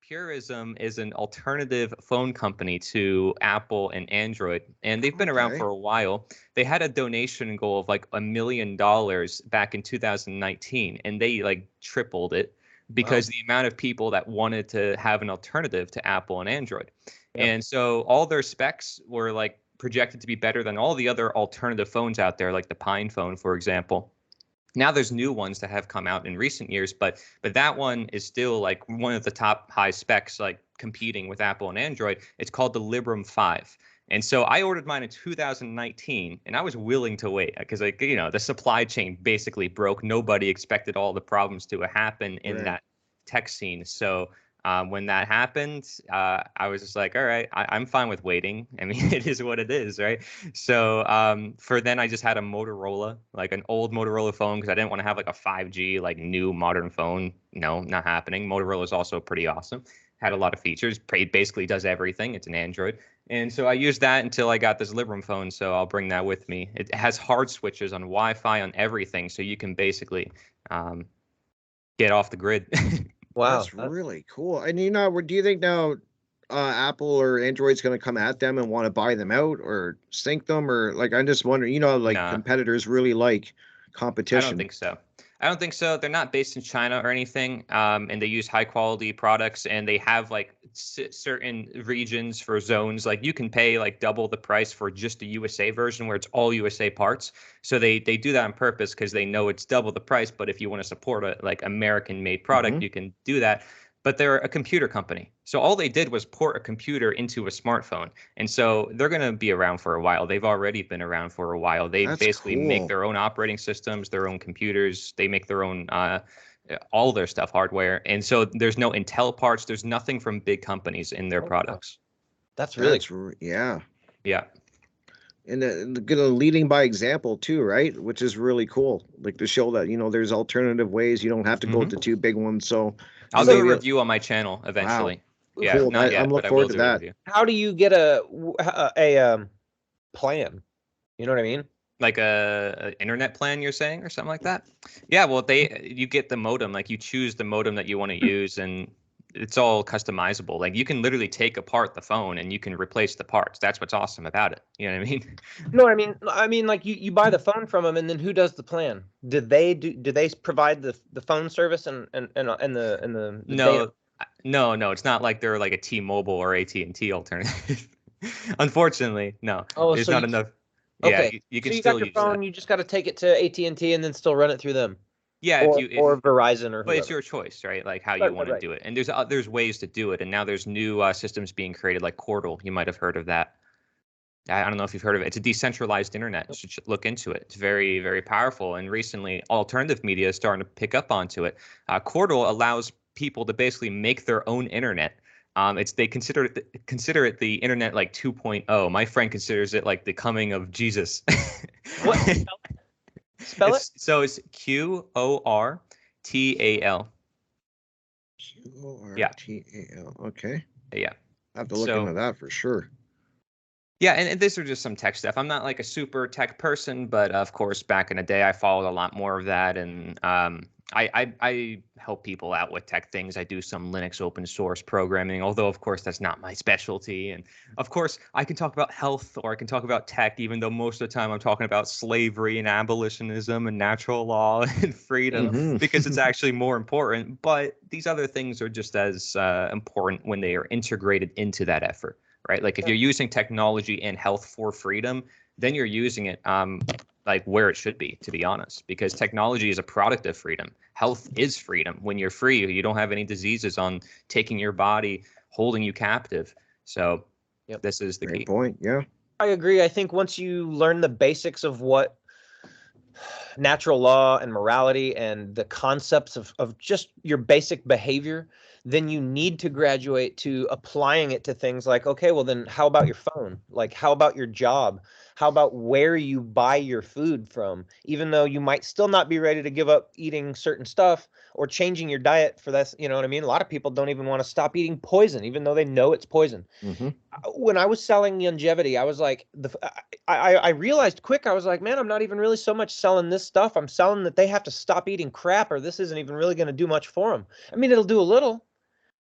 Purism is an alternative phone company to Apple and Android, and they've been around Okay. for a while. They had a donation goal of like $1 million back in 2019, and they like tripled it Wow. because the amount of people that wanted to have an alternative to Apple and Android. Yep. And so all their specs were like projected to be better than all the other alternative phones out there, like the Pine phone, for example. Now there's new ones that have come out in recent years, but that one is still like one of the top high specs, like competing with Apple and Android. It's called the Librem 5. And so I ordered mine in 2019, and I was willing to wait because, like, the supply chain basically broke. Nobody expected all the problems to happen in Right. that tech scene. So when that happened, I was just like, all right, I'm fine with waiting. I mean, it is what it is, right? So for then, I just had a Motorola, like an old Motorola phone, because I didn't want to have like a 5G, like new modern phone. No, not happening. Motorola is also pretty awesome. Had a lot of features. Basically does everything. It's an Android. And so I used that until I got this Librem phone. So I'll bring that with me. It has hard switches on Wi-Fi on everything. So you can basically get off the grid. Wow. That's really cool. And do you think now Apple or Android's going to come at them and want to buy them out or sink them, or like I'm just wondering, like Nah. competitors really like I competition. don't think so. I don't think so. They're not based in China or anything, and they use high quality products, and they have like certain regions for zones. Like you can pay like double the price for just the USA version, where it's all USA parts. So they do that on purpose because they know it's double the price. But if you want to support a like American made product, you can do that. But they're a computer company. So all they did was port a computer into a smartphone. And so they're going to be around for a while. They've already been around for a while. They That's basically cool. make their own operating systems, their own computers. They make their own all their stuff, hardware. And so there's no Intel parts. There's nothing from big companies in their products. That's really Yeah. Yeah. And leading by example too, right? Which is really cool. Like to show that there's alternative ways. You don't have to go with the two big ones. So I'll and do a maybe- review on my channel eventually. Wow. Yeah, Cool. not yet, I'm but looking I will forward to do a that. review. How do you get a plan? You know what I mean? Like a internet plan, you're saying, or something like that? Yeah, well, you get the modem, like you choose the modem that you want to use, and it's all customizable. Like you can literally take apart the phone and you can replace the parts. That's what's awesome about it. You know what I mean? No, I mean, like you buy the phone from them, and then who does the plan? Do they provide the phone service and the data? No, it's not like they're like a T-Mobile or AT&T alternative. Unfortunately, no. Oh, There's so not you- enough. Okay, Yeah, you can so you still got your use phone. that. You just got to take it to AT&T and then still run it through them, Yeah, or Verizon or but it's whoever. your choice, right? Like how you Right, want right, to right. do it. And there's ways to do it. And now there's new systems being created, like Cordal. You might have heard of that. I don't know if you've heard of it. It's a decentralized internet. You should look into it. It's very, very powerful. And recently, alternative media is starting to pick up onto it. Cordal allows people to basically make their own internet. They consider it the internet like 2.0. My friend considers it like the coming of Jesus. What? Spell it. So it's QORTAL. QORTAL. Okay. Yeah. I have to look into that for sure. Yeah, and these are just some tech stuff. I'm not like a super tech person, but of course, back in the day, I followed a lot more of that, and I help people out with tech things. I do some Linux open source programming, although of course that's not my specialty. And of course, I can talk about health or I can talk about tech, even though most of the time I'm talking about slavery and abolitionism and natural law and freedom because it's actually more important. But these other things are just as important when they are integrated into that effort. Right? Like if you're using technology and health for freedom, then you're using it like where it should be, to be honest, because technology is a product of freedom. Health is freedom. When you're free, you don't have any diseases on taking your body, holding you captive. So this is the key. Great point. Yeah. I agree. I think once you learn the basics of what natural law and morality and the concepts of just your basic behavior, then you need to graduate to applying it to things like, okay, well then how about your phone? Like, how about your job? How about where you buy your food from? Even though you might still not be ready to give up eating certain stuff or changing your diet for that, you know what I mean? A lot of people don't even want to stop eating poison, even though they know it's poison. When I was selling longevity, I was like, I realized quick, I was like, man, I'm not even really so much selling this stuff. I'm selling that they have to stop eating crap or this isn't even really going to do much for them. I mean, it'll do a little,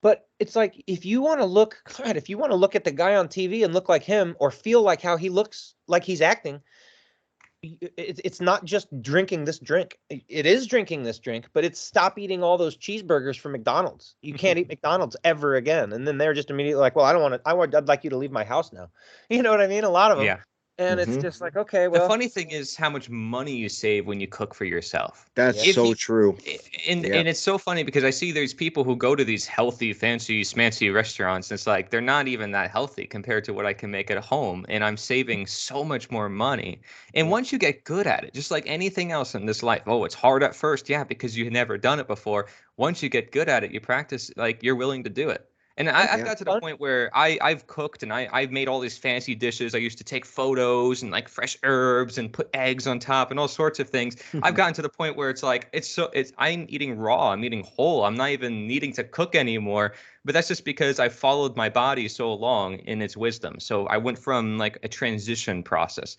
But it's like, if you want to look, God, if you want to look at the guy on TV and look like him or feel like how he looks like he's acting, it's not just drinking this drink. It is drinking this drink, but it's stop eating all those cheeseburgers from McDonald's. You can't eat McDonald's ever again. And then they're just immediately like, well, I don't want to, I'd like you to leave my house now. You know what I mean? A lot of them. Yeah. And it's just like, okay, The well, funny thing is how much money you save when you cook for yourself. That's Yeah. so true. And Yeah. and it's so funny because I see there's people who go to these healthy, fancy, smancy restaurants, and it's like they're not even that healthy compared to what I can make at home, and I'm saving so much more money. And once you get good at it, just like anything else in this life, oh, it's hard at first, yeah, because you've never done it before. Once you get good at it, you practice, like you're willing to do it. And I've got to the point where I've cooked and I've made all these fancy dishes. I used to take photos and like fresh herbs and put eggs on top and all sorts of things. I've gotten to the point where it's like I'm eating raw, I'm eating whole. I'm not even needing to cook anymore. But that's just because I followed my body so long in its wisdom. So I went from like a transition process.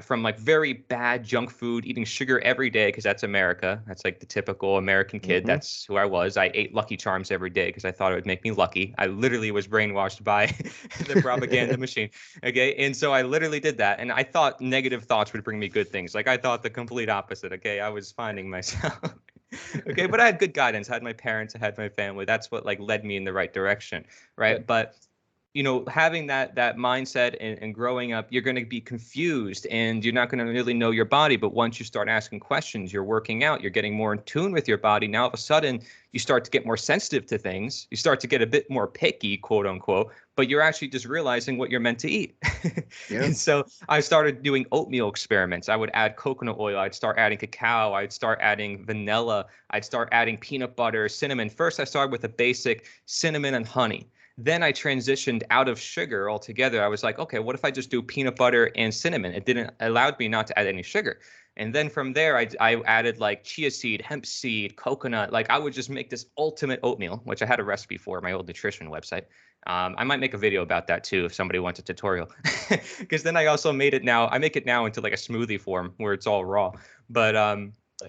From like very bad junk food, eating sugar every day because that's America. That's like the typical American kid. That's who I was. I ate Lucky Charms every day because I thought it would make me lucky. I literally was brainwashed by the propaganda machine. Okay. And so I literally did that. And I thought negative thoughts would bring me good things. Like I thought the complete opposite. Okay. I was finding myself. Okay. But I had good guidance. I had my parents, I had my family. That's what like led me in the right direction. Right. Good. But having that mindset and growing up, you're going to be confused and you're not going to really know your body. But once you start asking questions, you're working out, you're getting more in tune with your body. Now, all of a sudden, you start to get more sensitive to things. You start to get a bit more picky, quote unquote, but you're actually just realizing what you're meant to eat. Yeah. And so I started doing oatmeal experiments. I would add coconut oil. I'd start adding cacao. I'd start adding vanilla. I'd start adding peanut butter, cinnamon. First, I started with a basic cinnamon and honey. Then I transitioned out of sugar altogether. I was like, okay, what if I just do peanut butter and cinnamon? It didn't allowed me not to add any sugar. And then from there, I added like chia seed, hemp seed, coconut. Like I would just make this ultimate oatmeal, which I had a recipe for my old nutrition website. I might make a video about that too if somebody wants a tutorial. Because then I also made it now. I make it now into like a smoothie form where it's all raw.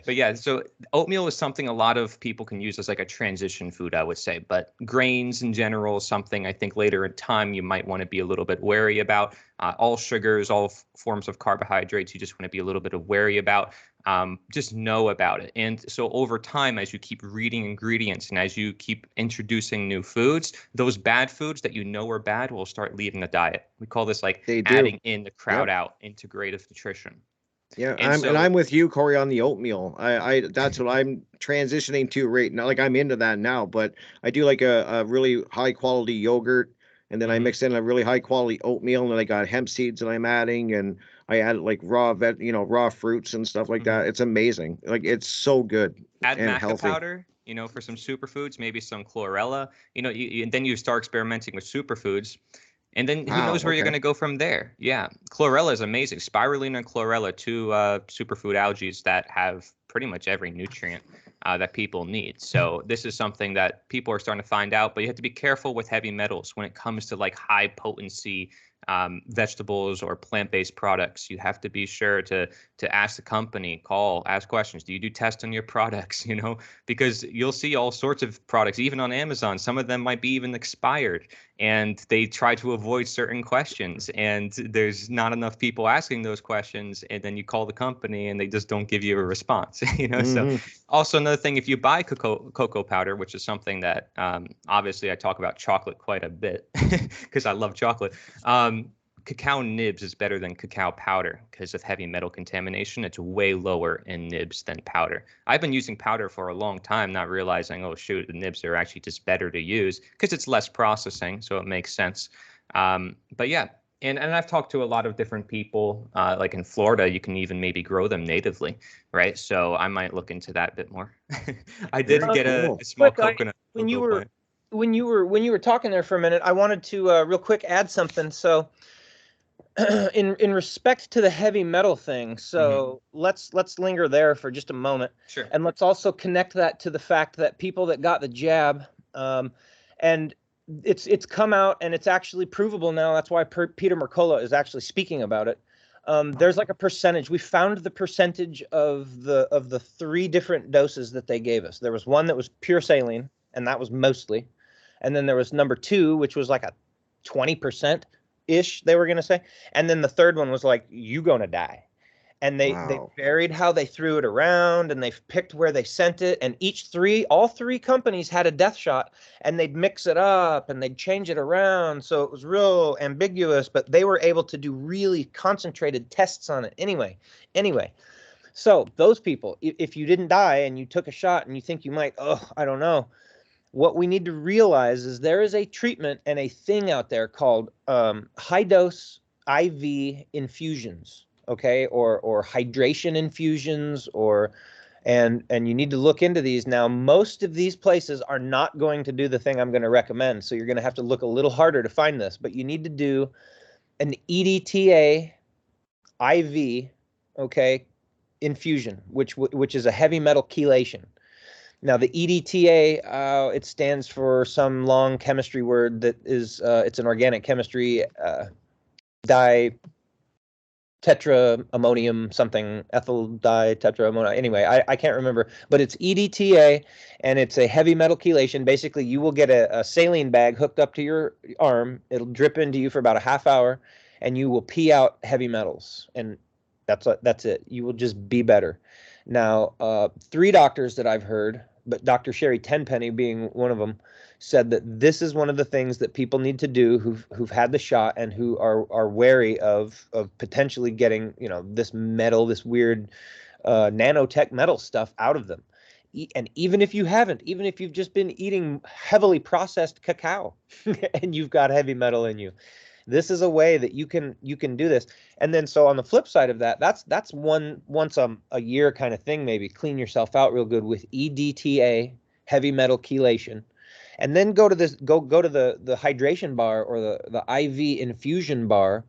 But yeah, so oatmeal is something a lot of people can use as like a transition food, I would say. But grains in general is something I think later in time you might want to be a little bit wary about. All sugars, all forms of carbohydrates, you just want to be a little bit wary about. Just know about it. And so over time, as you keep reading ingredients and as you keep introducing new foods, those bad foods that you know are bad will start leaving the diet. We call this like adding in the crowd out, integrative nutrition. Yeah, I'm with you, Cory, on the oatmeal. I that's what I'm transitioning to right now. Like I'm into that now, but I do like a really high quality yogurt, and then I mix in a really high quality oatmeal, and then I got hemp seeds that I'm adding, and I add like raw fruits and stuff like that. It's amazing. Like it's so good Add and maca healthy. powder, for some superfoods, maybe some chlorella. And then you start experimenting with superfoods. And then who knows where you're going to go from there? Yeah. Chlorella is amazing. Spirulina and chlorella, two superfood algae that have pretty much every nutrient that people need. So this is something that people are starting to find out, but you have to be careful with heavy metals when it comes to like high potency vegetables or plant-based products. You have to be sure to ask the company, ask questions. Do you do tests on your products? Because you'll see all sorts of products, even on Amazon. Some of them might be even expired, and they try to avoid certain questions, and there's not enough people asking those questions, and then you call the company and they just don't give you a response. So also another thing, if you buy cocoa powder, which is something that obviously I talk about chocolate quite a bit because I love chocolate. Cacao nibs is better than cacao powder because of heavy metal contamination. It's way lower in nibs than powder. I've been using powder for a long time, not realizing, oh, shoot, the nibs are actually just better to use because it's less processing, so it makes sense. But yeah, and I've talked to a lot of different people, like in Florida, you can even maybe grow them natively, right? So I might look into that a bit more. I did get a small coconut. When you were talking there for a minute, I wanted to real quick add something. So in respect to the heavy metal thing, so let's linger there for just a moment. Sure. And let's also connect that to the fact that people that got the jab, and it's come out and it's actually provable now. That's why Peter Mercola is actually speaking about it. There's like a percentage. We found the percentage of the 3 different doses that they gave us. There was one that was pure saline, and that was mostly. And then there was number 2, which was like a 20% ish, they were going to say. And then the third one was like, you going to die. And they varied how they threw it around, and they picked where they sent it. And all three companies had a death shot, and they'd mix it up and they'd change it around. So it was real ambiguous, but they were able to do really concentrated tests on it anyway. So those people, if you didn't die and you took a shot and you think you might, I don't know. What we need to realize is there is a treatment and a thing out there called high dose IV infusions, okay, or hydration infusions, and you need to look into these. Now, most of these places are not going to do the thing I'm going to recommend, so you're going to have to look a little harder to find this, but you need to do an EDTA IV, okay, infusion, which is a heavy metal chelation. Now, the EDTA, it stands for some long chemistry word that is, it's an organic chemistry, tetraammonium something, ethyl ditetraammonium. Anyway, I can't remember, but it's EDTA, and it's a heavy metal chelation. Basically, you will get a saline bag hooked up to your arm. It'll drip into you for about a half hour, and you will pee out heavy metals, and that's it. You will just be better. Now, 3 doctors that I've heard, but Dr. Sherry Tenpenny being one of them, said that this is one of the things that people need to do who've had the shot and who are wary of potentially getting, this metal, this weird nanotech metal stuff out of them. And even if you haven't, even if you've just been eating heavily processed cacao and you've got heavy metal in you, this is a way that you can do this. And then so on the flip side of that, that's once a year kind of thing, maybe clean yourself out real good with EDTA, heavy metal chelation. And then go to the hydration bar or the IV infusion bar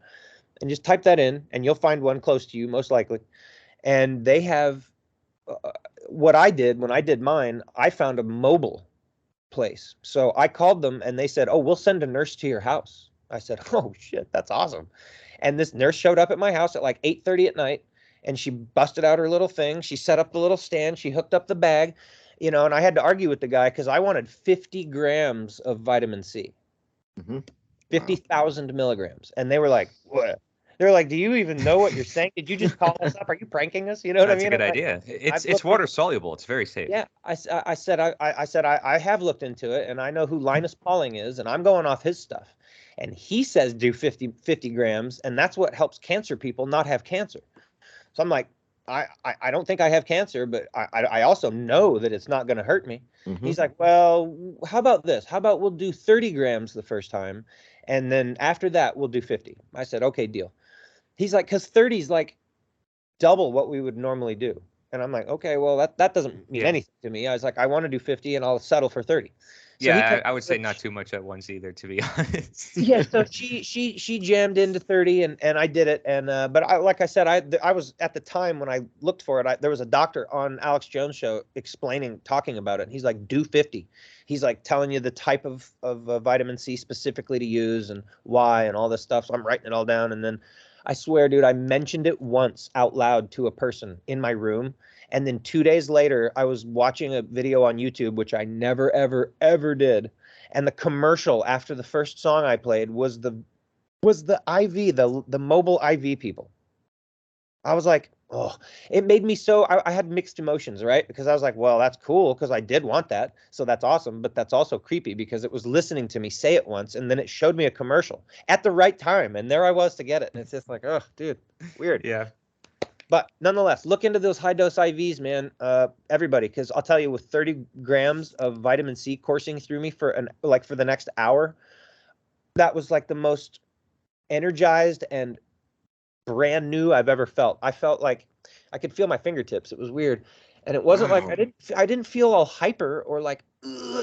and just type that in, and you'll find one close to you, most likely. And they have what I did when I did mine, I found a mobile place. So I called them and they said, "Oh, we'll send a nurse to your house." I said, "Oh shit, that's awesome." And this nurse showed up at my house at like 8:30 at night, and she busted out her little thing. She set up the little stand. She hooked up the bag, and I had to argue with the guy because I wanted 50 grams of vitamin C, 50,000 milligrams. And they were like, "What?" They're like, "Do you even know what you're saying? Did you just call us up? Are you pranking us?" You know what I mean? That's a good idea. It's water soluble. It's very safe. Yeah, I said I have looked into it, and I know who Linus Pauling is, and I'm going off his stuff. And he says do 50 grams, and that's what helps cancer people not have cancer. So I'm like, I don't think I have cancer, but I also know that it's not going to hurt me. He's like, "Well, how about this? How about we'll do 30 grams the first time, and then after that we'll do 50. I said, "Okay, deal." He's like, "Because 30 is like double what we would normally do." And I'm like, "Okay, well, that doesn't mean anything to me." I was like, "I want to do 50, and I'll settle for 30. So I would say not too much at once either, to be honest. Yeah, so she jammed into 30, and I did it. And but like I said, I was at the time when I looked for it, there was a doctor on Alex Jones' show talking about it. And he's like, do 50. He's like telling you the type of vitamin C specifically to use and why and all this stuff. So I'm writing it all down, and then I swear, dude, I mentioned it once out loud to a person in my room. And then 2 days later, I was watching a video on YouTube, which I never, ever, ever did. And the commercial after the first song I played was the IV, the mobile IV people. I was like, oh, it made me so, I had mixed emotions, right? Because I was like, well, that's cool because I did want that. So that's awesome. But that's also creepy because it was listening to me say it once, and then it showed me a commercial at the right time. And there I was to get it. And it's just like, oh, dude, weird. Yeah. But nonetheless, look into those high dose IVs, man. Everybody, because I'll tell you, with 30 grams of vitamin C coursing through me for the next hour, that was like the most energized and brand new I've ever felt. I felt like I could feel my fingertips. It was weird. And it wasn't like I didn't feel all hyper or like,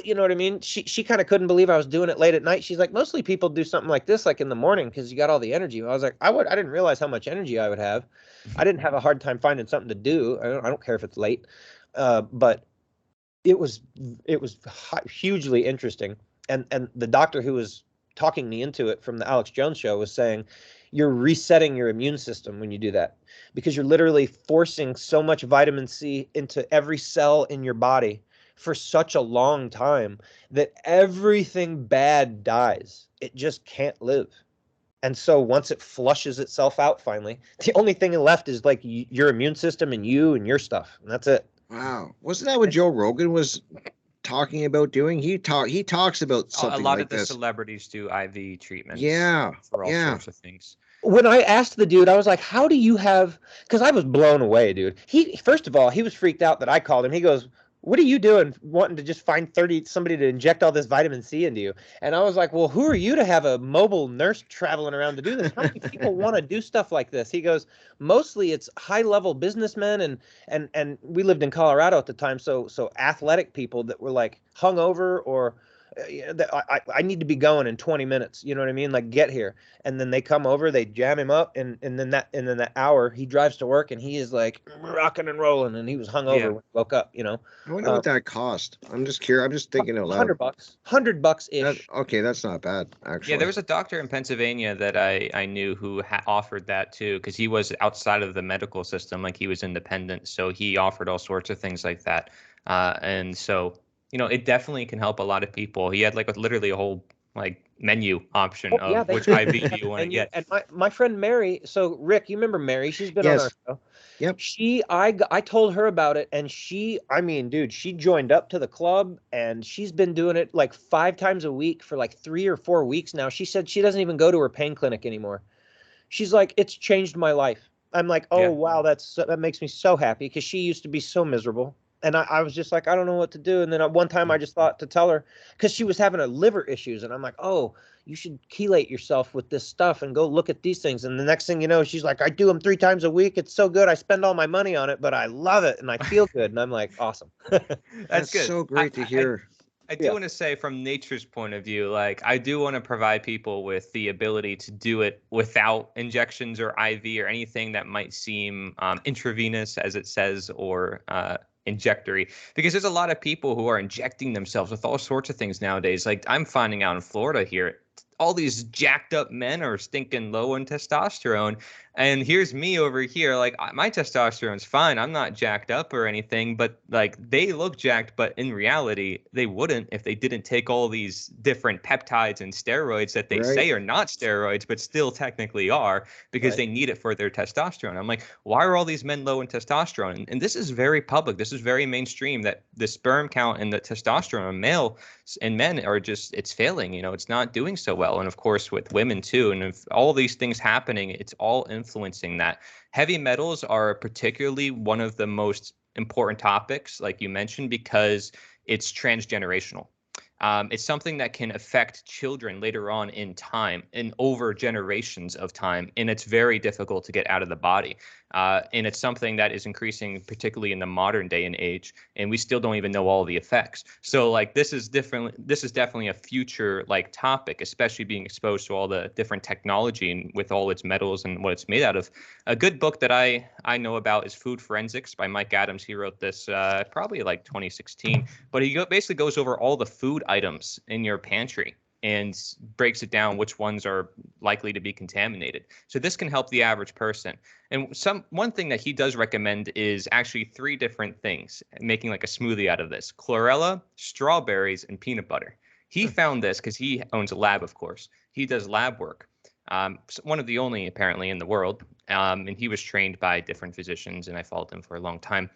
you know what I mean? She kind of couldn't believe I was doing it late at night. She's like, mostly people do something like this like in the morning because you got all the energy. I was like, I didn't realize how much energy I would have. I didn't have a hard time finding something to do. I don't care if it's late, but it was hugely interesting. And the doctor who was talking me into it from the Alex Jones show was saying, you're resetting your immune system when you do that, because you're literally forcing so much vitamin C into every cell in your body for such a long time that everything bad dies. It just can't live. And so once it flushes itself out finally, the only thing left is like your immune system and you and your stuff. And that's it. Wow. Wasn't that what Joe Rogan was talking about doing? He talks about A something lot like of the this. celebrities do IV treatments Yeah. for all Yeah. sorts of things. When I asked the dude, I was like, how do you have, because I was blown away, dude. First of all, he was freaked out that I called him. He goes, what are you doing wanting to just find somebody to inject all this vitamin C into you? And I was like, well, who are you to have a mobile nurse traveling around to do this? How many people want to do stuff like this? He goes, mostly it's high level businessmen and we lived in Colorado at the time. So athletic people that were like hungover or I need to be going in 20 minutes. You know what I mean? Like get here. And then they come over, they jam him up. And then that hour he drives to work and he is like rocking and rolling. And he was hungover when he woke up, you know? I wonder what that cost. I'm just curious. I'm just thinking out loud. $100-ish. Okay. That's not bad, actually. Yeah, there was a doctor in Pennsylvania that I knew who offered that too, because he was outside of the medical system, like he was independent. So he offered all sorts of things like that. And so, it definitely can help a lot of people. He had like literally a whole like menu option of which IV do you want to get. And my friend Mary, so Rick, you remember Mary? She's been on our show. Yep. I told her about it and dude, she joined up to the club and she's been doing it like 5 times a week for like 3 or 4 weeks now. She said she doesn't even go to her pain clinic anymore. She's like, it's changed my life. I'm like, oh, wow, that makes me so happy because she used to be so miserable. And I was just like, I don't know what to do. And then at one time I just thought to tell her because she was having a liver issues. And I'm like, oh, you should chelate yourself with this stuff and go look at these things. And the next thing you know, she's like, I do them 3 times a week. It's so good. I spend all my money on it, but I love it. And I feel good. And I'm like, awesome. That's good. So great to hear. I do want to say from nature's point of view, like I do want to provide people with the ability to do it without injections or IV or anything that might seem intravenous, as it says, or injectory, because there's a lot of people who are injecting themselves with all sorts of things nowadays. Like I'm finding out in Florida here, all these jacked up men are stinking low in testosterone. And here's me over here, like my testosterone's fine. I'm not jacked up or anything, but like they look jacked, but in reality, they wouldn't if they didn't take all these different peptides and steroids that they say are not steroids, but still technically are because they need it for their testosterone. I'm like, why are all these men low in testosterone? And this is very public. This is very mainstream that the sperm count and the testosterone in male and men are just, it's failing, it's not doing so well. And of course with women too. And if all these things happening, it's all influencing that. Heavy metals are particularly one of the most important topics, like you mentioned, because it's transgenerational. It's something that can affect children later on in time and over generations of time. And it's very difficult to get out of the body. And it's something that is increasing, particularly in the modern day and age. And we still don't even know all the effects. So like this is definitely a future like topic, especially being exposed to all the different technology and with all its metals and what it's made out of. A good book that I know about is Food Forensics by Mike Adams. He wrote this probably like 2016, but he basically goes over all the food items in your pantry and breaks it down which ones are likely to be contaminated. So this can help the average person. And one thing that he does recommend is actually 3 different things, making like a smoothie out of this: chlorella, strawberries, and peanut butter. He found this because he owns a lab, of course. He does lab work. One of the only apparently in the world. And he was trained by different physicians, and I followed him for a long time.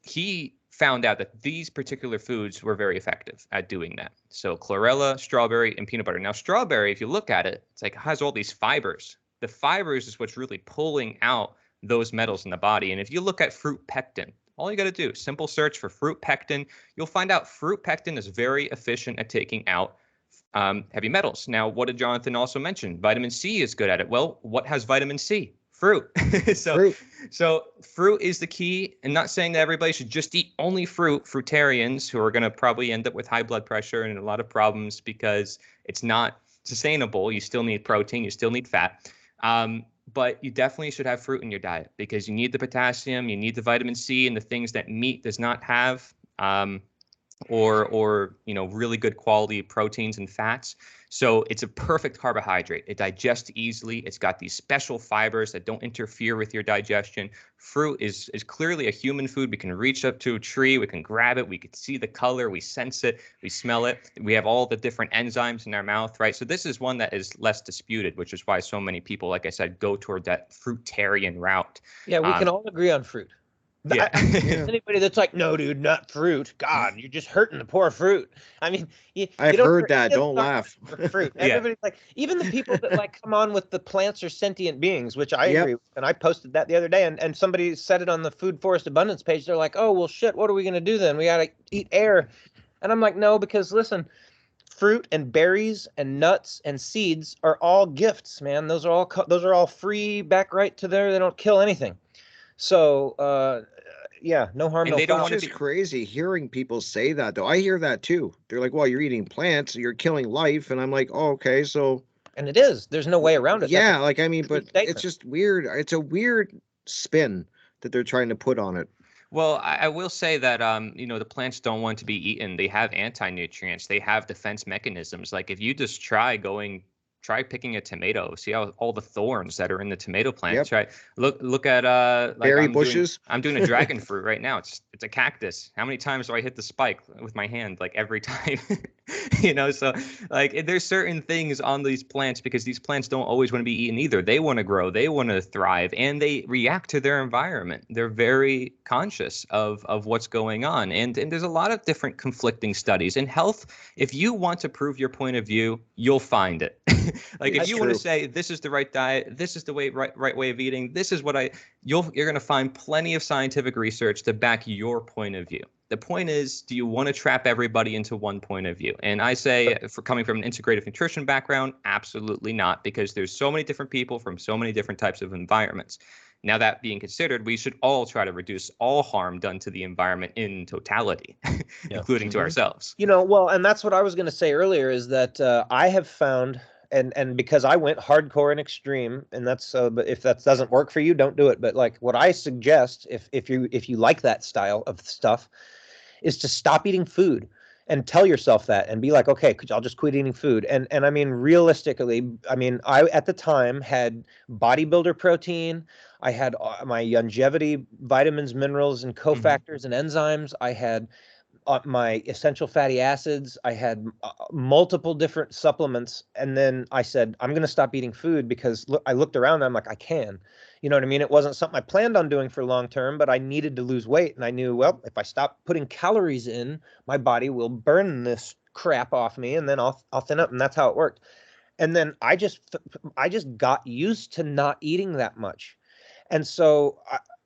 He found out that these particular foods were very effective at doing that. So chlorella, strawberry, and peanut butter. Now, strawberry, if you look at it, it's like it has all these fibers. The fibers is what's really pulling out those metals in the body. And if you look at fruit pectin, all you got to do, simple search for fruit pectin, you'll find out fruit pectin is very efficient at taking out heavy metals. Now, what did Jonathan also mention? Vitamin C is good at it. Well, what has vitamin C? Fruit. So fruit is the key. And not saying that everybody should just eat only fruit. Fruitarians who are going to probably end up with high blood pressure and a lot of problems because it's not sustainable. You still need protein. You still need fat. But you definitely should have fruit in your diet because you need the potassium, you need the vitamin C, and the things that meat does not have. or really good quality proteins and fats. So it's a perfect carbohydrate. It digests easily. It's got these special fibers that don't interfere with your digestion. Fruit is clearly a human food. We can reach up to a tree, we can grab it, we can see the color, we sense it, we smell it. We have all the different enzymes in our mouth, right? So this is one that is less disputed, which is why so many people, like I said, go toward that fruitarian route. Yeah, we can all agree on fruit. Yeah. Anybody that's like, no, dude, not fruit. God, you're just hurting the poor fruit. I mean, I've heard that. Don't laugh. Fruit. Everybody's like, even the people that like come on with the plants are sentient beings, which I agree with. And I posted that the other day, and somebody said it on the Food Forest Abundance page. They're like, oh, well, shit, what are we going to do then? We got to eat air. And I'm like, no, because listen, fruit and berries and nuts and seeds are all gifts, man. Those are all free back right to there. They don't kill anything. So, yeah, no harm, and no they don't foul. want to It's be crazy hearing people say that, though. I hear that too. They're like, well, you're eating plants, you're killing life. And I'm like, oh, okay, so. And it is. There's no way around it. Yeah, like, I mean, but statement. it's just weird. It's a weird spin that they're trying to put on it. Well, I will say that the plants don't want to be eaten. They have anti-nutrients. They have defense mechanisms. Like if you just try picking a tomato, see how all the thorns that are in the tomato plant. Try look at like berry bushes. I'm doing a dragon fruit right now. It's a cactus. How many times do I hit the spike with my hand? Like every time. So like there's certain things on these plants because these plants don't always want to be eaten either. They want to grow, they want to thrive, and they react to their environment. They're very conscious of what's going on. And there's a lot of different conflicting studies in health. If you want to prove your point of view, you'll find it. Like if you want to say this is the right diet, this is the right way of eating, this is what you're going to find plenty of scientific research to back your point of view. The point is, do you want to trap everybody into one point of view? And I say, for coming from an integrative nutrition background, absolutely not, because there's so many different people from so many different types of environments. Now, that being considered, we should all try to reduce all harm done to the environment in totality, including to ourselves. Well, and that's what I was going to say earlier is that I have found, and because I went hardcore and extreme, and that's but if that doesn't work for you, don't do it. But like what I suggest, if you like that style of stuff, is to stop eating food and tell yourself that and be like, okay, I'll just quit eating food. And I mean, realistically, I at the time had bodybuilder protein. I had my longevity vitamins, minerals, and cofactors and enzymes. I had my essential fatty acids. I had multiple different supplements. And then I said, I'm going to stop eating food because I looked around and I'm like, I can. You know what I mean? It wasn't something I planned on doing for long term, but I needed to lose weight. And I knew, well, if I stop putting calories in, my body will burn this crap off me and then I'll thin up. And that's how it worked. And then I just got used to not eating that much. And so,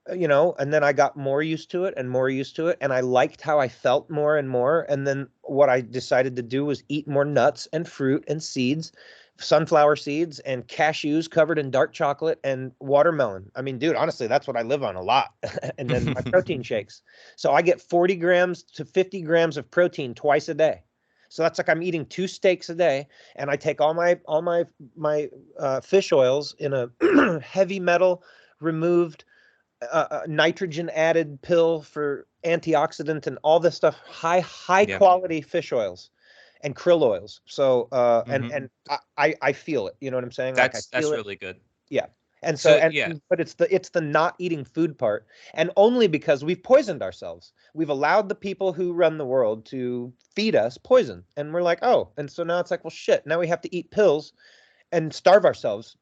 and then I got more used to it and more used to it. And I liked how I felt more and more. And then what I decided to do was eat more nuts and fruit and seeds, sunflower seeds and cashews covered in dark chocolate and watermelon. I mean, dude, honestly, that's what I live on a lot. And then my protein shakes. So I get 40 grams to 50 grams of protein twice a day. So that's like I'm eating 2 steaks a day, and I take all my fish oils in a heavy metal removed nitrogen added pill for antioxidant and all this stuff, high quality fish oils and krill oils. So and I feel it. You know what I'm saying? That's really good. Yeah. And but it's the not eating food part, and only because we've poisoned ourselves. We've allowed the people who run the world to feed us poison, and we're like, oh, and so now it's like, well, shit. Now we have to eat pills and starve ourselves.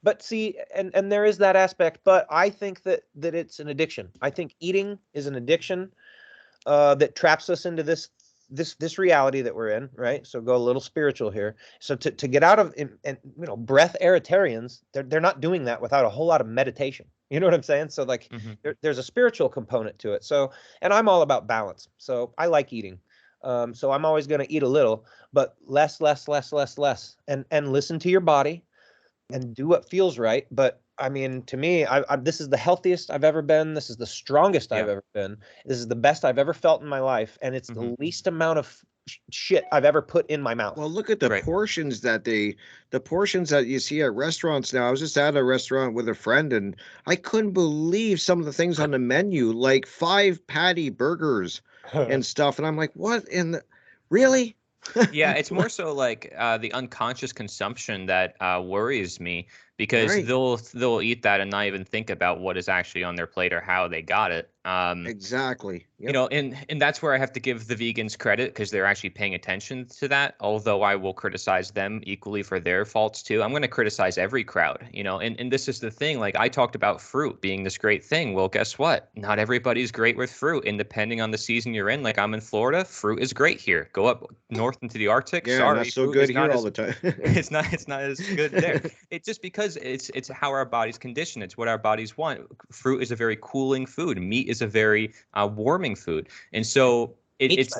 But see, and there is that aspect, but I think that it's an addiction. I think eating is an addiction that traps us into this reality that we're in, right? So go a little spiritual here. So to get out of, and breath aeritarians, they're not doing that without a whole lot of meditation. You know what I'm saying? So like there's a spiritual component to it. So, and I'm all about balance. So I like eating. So I'm always going to eat a little, but less, and listen to your body and do what feels right. But I mean, to me, this is the healthiest I've ever been. This is the strongest I've ever been. This is the best I've ever felt in my life. And it's the least amount of shit I've ever put in my mouth. Well, look at the portions the portions that you see at restaurants now. I was just at a restaurant with a friend and I couldn't believe some of the things on the menu, like 5 patty burgers and stuff. And I'm like, what in the really? Yeah, it's more so like the unconscious consumption that worries me, because Right. they'll eat that and not even think about what is actually on their plate or how they got it. Exactly. You Yep. know, and that's where I have to give the vegans credit, because they're actually paying attention to that. Although I will criticize them equally for their faults too. I'm going to criticize every crowd, you know, and this is the thing. Like, I talked about fruit being this great thing. Well, guess what? Not everybody's great with fruit. And depending on the season you're in, like I'm in Florida, fruit is great here. Go up north into the Arctic. Yeah, not Sorry, so fruit good is not here all as the time. it's not as good there. It's just because it's how our bodies condition. It's what our bodies want. Fruit is a very cooling food. Meat is a very warming food. And so it's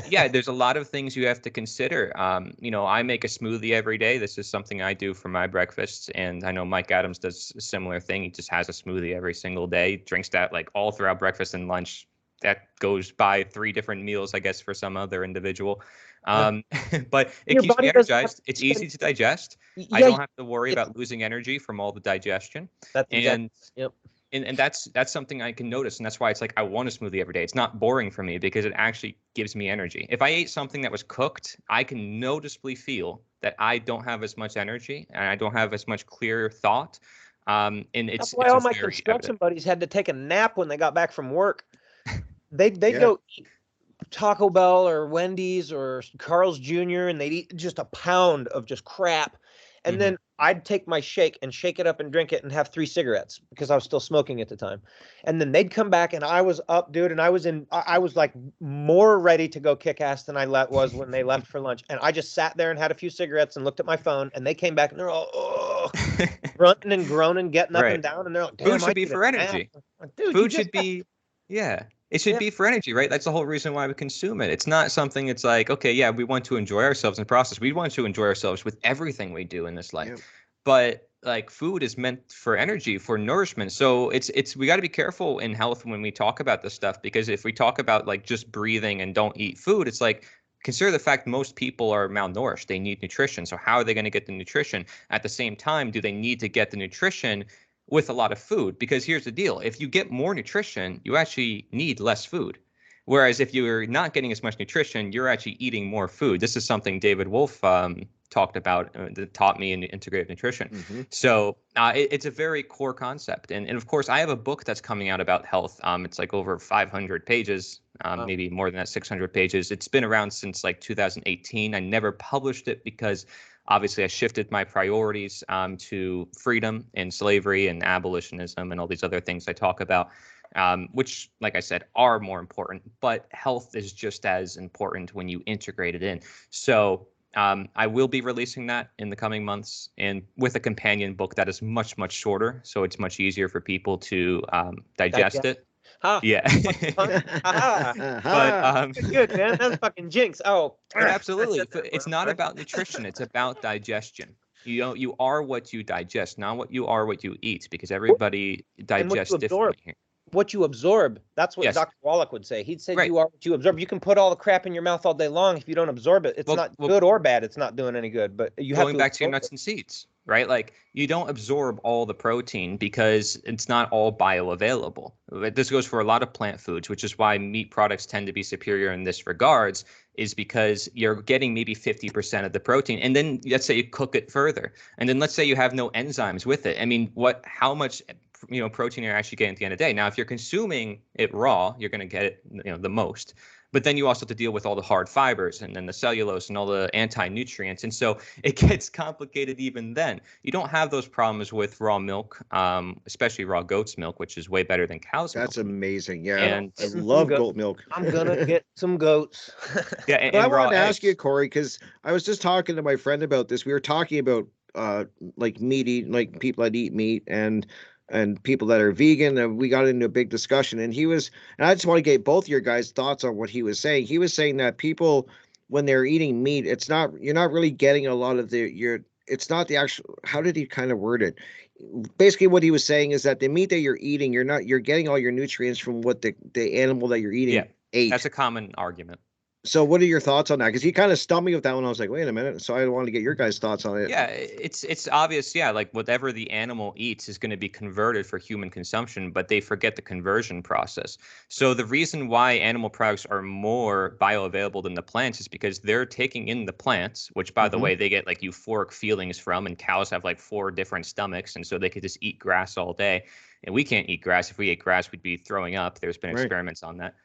yeah, there's a lot of things you have to consider. You know, I make a smoothie every day. This is something I do for my breakfasts, and I know Mike Adams does a similar thing. He just has a smoothie every single day, drinks that like all throughout breakfast and lunch. That goes by 3 different meals, I guess, for some other individual. Um, but it Your keeps me body doesn't have energized. to It's spend. easy to digest. I Yeah, don't have to worry it's about losing energy from all the digestion. that's exactly. And Yep. and that's something I can notice, and that's why it's like I want a smoothie every day. It's not boring for me because it actually gives me energy. If I ate something that was cooked, I can noticeably feel that I don't have as much energy and I don't have as much clear thought. And That's it's why it's all my very evident. construction buddies had to take a nap when they got back from work. They'd Yeah. go eat Taco Bell or Wendy's or Carl's Jr. and they'd eat just a pound of just crap. And then I'd take my shake and shake it up and drink it and have 3 cigarettes because I was still smoking at the time. And then they'd come back and I was up, dude, and I was like more ready to go kick ass than I was when they left for lunch. And I just sat there and had a few cigarettes and looked at my phone, and they came back and they're all grunting and groaning, getting up Right. and down, and they're like, Food "Damn, I should be need a for nap." energy. Like, dude, you Food just should be, yeah, it should Yeah. be for energy, right? That's the whole reason why we consume it. It's not something, it's like, okay, yeah, we want to enjoy ourselves in the process. We want to enjoy ourselves with everything we do in this life. Yep. But like food is meant for energy, for nourishment. So we got to be careful in health when we talk about this stuff, because if we talk about like just breathing and don't eat food, it's like, consider the fact most people are malnourished. They need nutrition. So how are they going to get the nutrition? At the same time, do they need to get the nutrition with a lot of food? Because here's the deal. If you get more nutrition, you actually need less food. Whereas if you're not getting as much nutrition, you're actually eating more food. This is something David Wolf talked about, that taught me in integrative nutrition. So it's a very core concept. And of course, I have a book that's coming out about health. It's like over 500 pages, maybe more than that, 600 pages. It's been around since like 2018. I never published it because obviously I shifted my priorities to freedom and slavery and abolitionism and all these other things I talk about. Which, like I said, are more important, but health is just as important when you integrate it in. So I will be releasing that in the coming months, and with a companion book that is much, much shorter. So it's much easier for people to digest it. Ha. Yeah. But Good, man. That's fucking jinx. Oh, but absolutely. It's not about nutrition. It's about digestion. You know, you are what you digest, not what you are what you eat, because everybody and what digests you absorb. differently here. What you absorb. That's what Yes. Dr. Wallach would say. He'd say Right. you are what you absorb. You can put all the crap in your mouth all day long. If you don't absorb it, it's not good or bad. It's not doing any good. But you have Going to back to your absorb nuts and seeds, right? Like, you don't absorb all the protein because it's not all bioavailable. This goes for a lot of plant foods, which is why meat products tend to be superior in this regards, is because you're getting maybe 50% of the protein. And then let's say you cook it further. And then let's say you have no enzymes with it. I mean, how much protein you're actually getting at the end of the day. Now, if you're consuming it raw, you're going to get it, the most. But then you also have to deal with all the hard fibers and then the cellulose and all the anti-nutrients. And so it gets complicated even then. You don't have those problems with raw milk, especially raw goat's milk, which is way better than cow's milk. That's amazing. Yeah, And I love goat milk. I'm gonna get some goats. Yeah, But I raw wanted to ask you, eggs. Cory, because I was just talking to my friend about this. We were talking about like meat eating, like people that eat meat and people that are vegan, and we got into a big discussion. And I just want to get both your guys' thoughts on what he was saying. He was saying that people, when they're eating meat, you're not really getting a lot of it's not the actual, how did he kind of word it? Basically what he was saying is that the meat that you're eating, you're getting all your nutrients from what the animal that you're eating ate. That's a common argument. So what are your thoughts on that? Because he kind of stumped me with that one. I was like, wait a minute. So I wanted to get your guys' thoughts on it. Yeah, it's obvious. Yeah, like whatever the animal eats is going to be converted for human consumption, but they forget the conversion process. So the reason why animal products are more bioavailable than the plants is because they're taking in the plants, which by the way, they get like euphoric feelings from, and cows have like 4 different stomachs, and so they could just eat grass all day. And we can't eat grass. If we ate grass, we'd be throwing up. There's been experiments on that.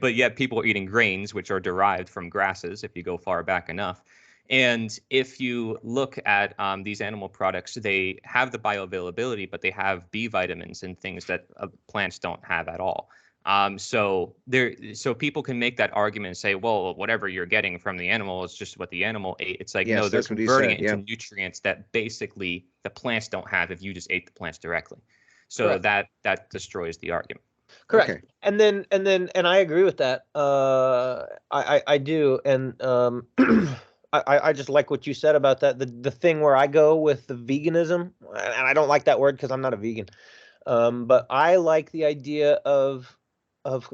But yet people are eating grains, which are derived from grasses, if you go far back enough. And if you look at these animal products, they have the bioavailability, but they have B vitamins and things that plants don't have at all. So people can make that argument and say, well, whatever you're getting from the animal is just what the animal ate. It's like, no, they're converting it into nutrients that basically the plants don't have if you just ate the plants directly. So that destroys the argument. Correct. Okay. And I agree with that. I do. And I just like what you said about that. The thing where I go with the veganism, and I don't like that word because I'm not a vegan. But I like the idea of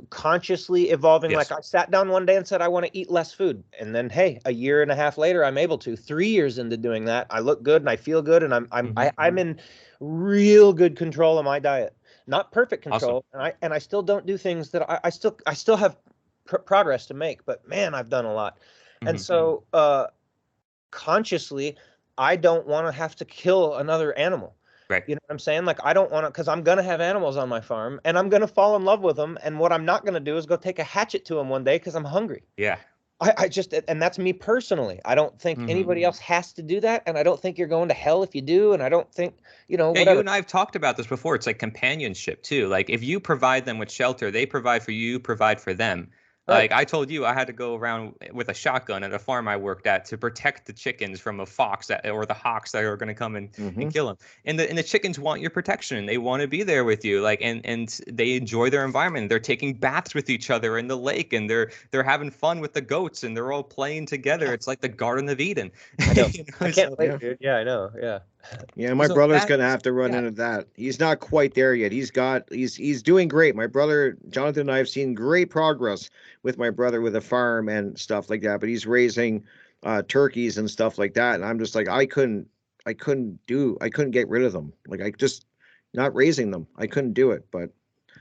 consciously evolving. Like I sat down one day and said, I want to eat less food. And then, hey, a year and a half later, I'm able to. 3 years into doing that, I look good and I feel good. And I'm in real good control of my diet. Not perfect control. Awesome. And I still don't do things that I still have progress to make, but man, I've done a lot. And so consciously, I don't want to have to kill another animal. Right. You know what I'm saying? Like, I don't want to, because I'm going to have animals on my farm and I'm going to fall in love with them. And what I'm not going to do is go take a hatchet to them one day because I'm hungry. Yeah. I just, and that's me personally. I don't think anybody else has to do that. And I don't think you're going to hell if you do. And I don't think, whatever. You and I have talked about this before. It's like companionship too. Like if you provide them with shelter, they provide for you, provide for them. Like I told you, I had to go around with a shotgun at a farm I worked at to protect the chickens from a fox or the hawks that are going to come and kill them. And the chickens want your protection. They want to be there with you. Like and they enjoy their environment. They're taking baths with each other in the lake, and they're having fun with the goats, and they're all playing together. Yeah. It's like the Garden of Eden. I know. I can't wait, dude. Yeah, I know. Yeah. Yeah, my brother's gonna have to run into that. He's not quite there yet. He's doing great. My brother Jonathan and I have seen great progress with my brother with a farm and stuff like that. But he's raising turkeys and stuff like that. And I'm just like, I couldn't get rid of them. Like I just not raising them. I couldn't do it. But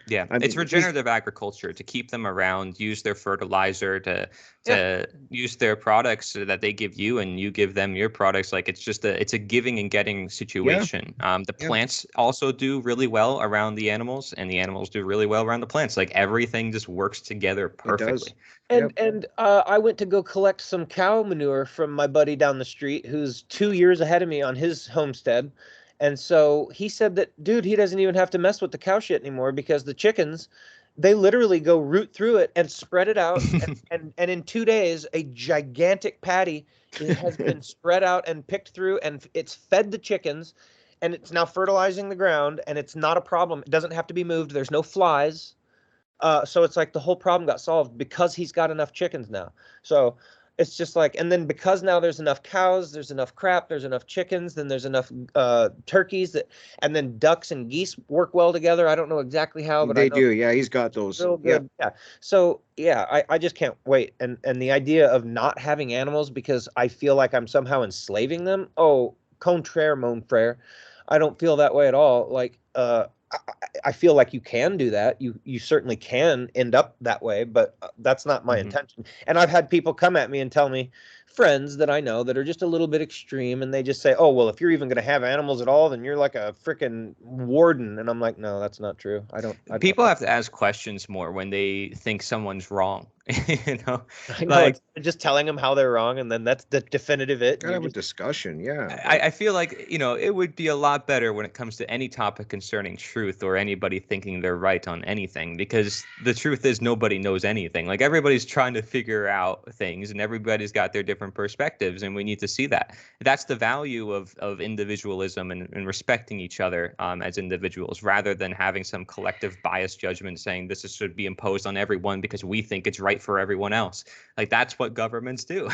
yeah, it's regenerative agriculture to keep them around, use their fertilizer to use their products so that they give you and you give them your products. Like it's a giving and getting situation. The plants also do really well around the animals, and the animals do really well around the plants. Like everything just works together perfectly. And I went to go collect some cow manure from my buddy down the street who's 2 years ahead of me on his homestead. And so he said that, dude, he doesn't even have to mess with the cow shit anymore because the chickens, they literally go root through it and spread it out. and in 2 days, a gigantic patty has been spread out and picked through, and it's fed the chickens, and it's now fertilizing the ground, and it's not a problem. It doesn't have to be moved. There's no flies. So it's like the whole problem got solved because he's got enough chickens now. So it's just like, and then because now there's enough cows, there's enough crap, there's enough chickens, then there's enough turkeys and then ducks and geese work well together. I don't know exactly how, but they do. Yeah, he's got those. Real good. Yeah. So yeah, I just can't wait. And the idea of not having animals because I feel like I'm somehow enslaving them. Oh, contraire, mon frère. I don't feel that way at all. Like I feel like you can do that. You certainly can end up that way, but that's not my intention. And I've had people come at me and tell me, friends that I know that are just a little bit extreme, and they just say, oh, well, if you're even going to have animals at all, then you're like a freaking warden. And I'm like, no, that's not true. People have to ask questions more when they think someone's wrong. I know, like just telling them how they're wrong, and then that's the definitive it. Kind of a discussion, yeah. I feel like it would be a lot better when it comes to any topic concerning truth or anybody thinking they're right on anything, because the truth is nobody knows anything. Like everybody's trying to figure out things, and everybody's got their different perspectives, and we need to see that. That's the value of individualism and respecting each other as individuals, rather than having some collective bias judgment saying this should be imposed on everyone because we think it's right right for everyone else. Like that's what governments do.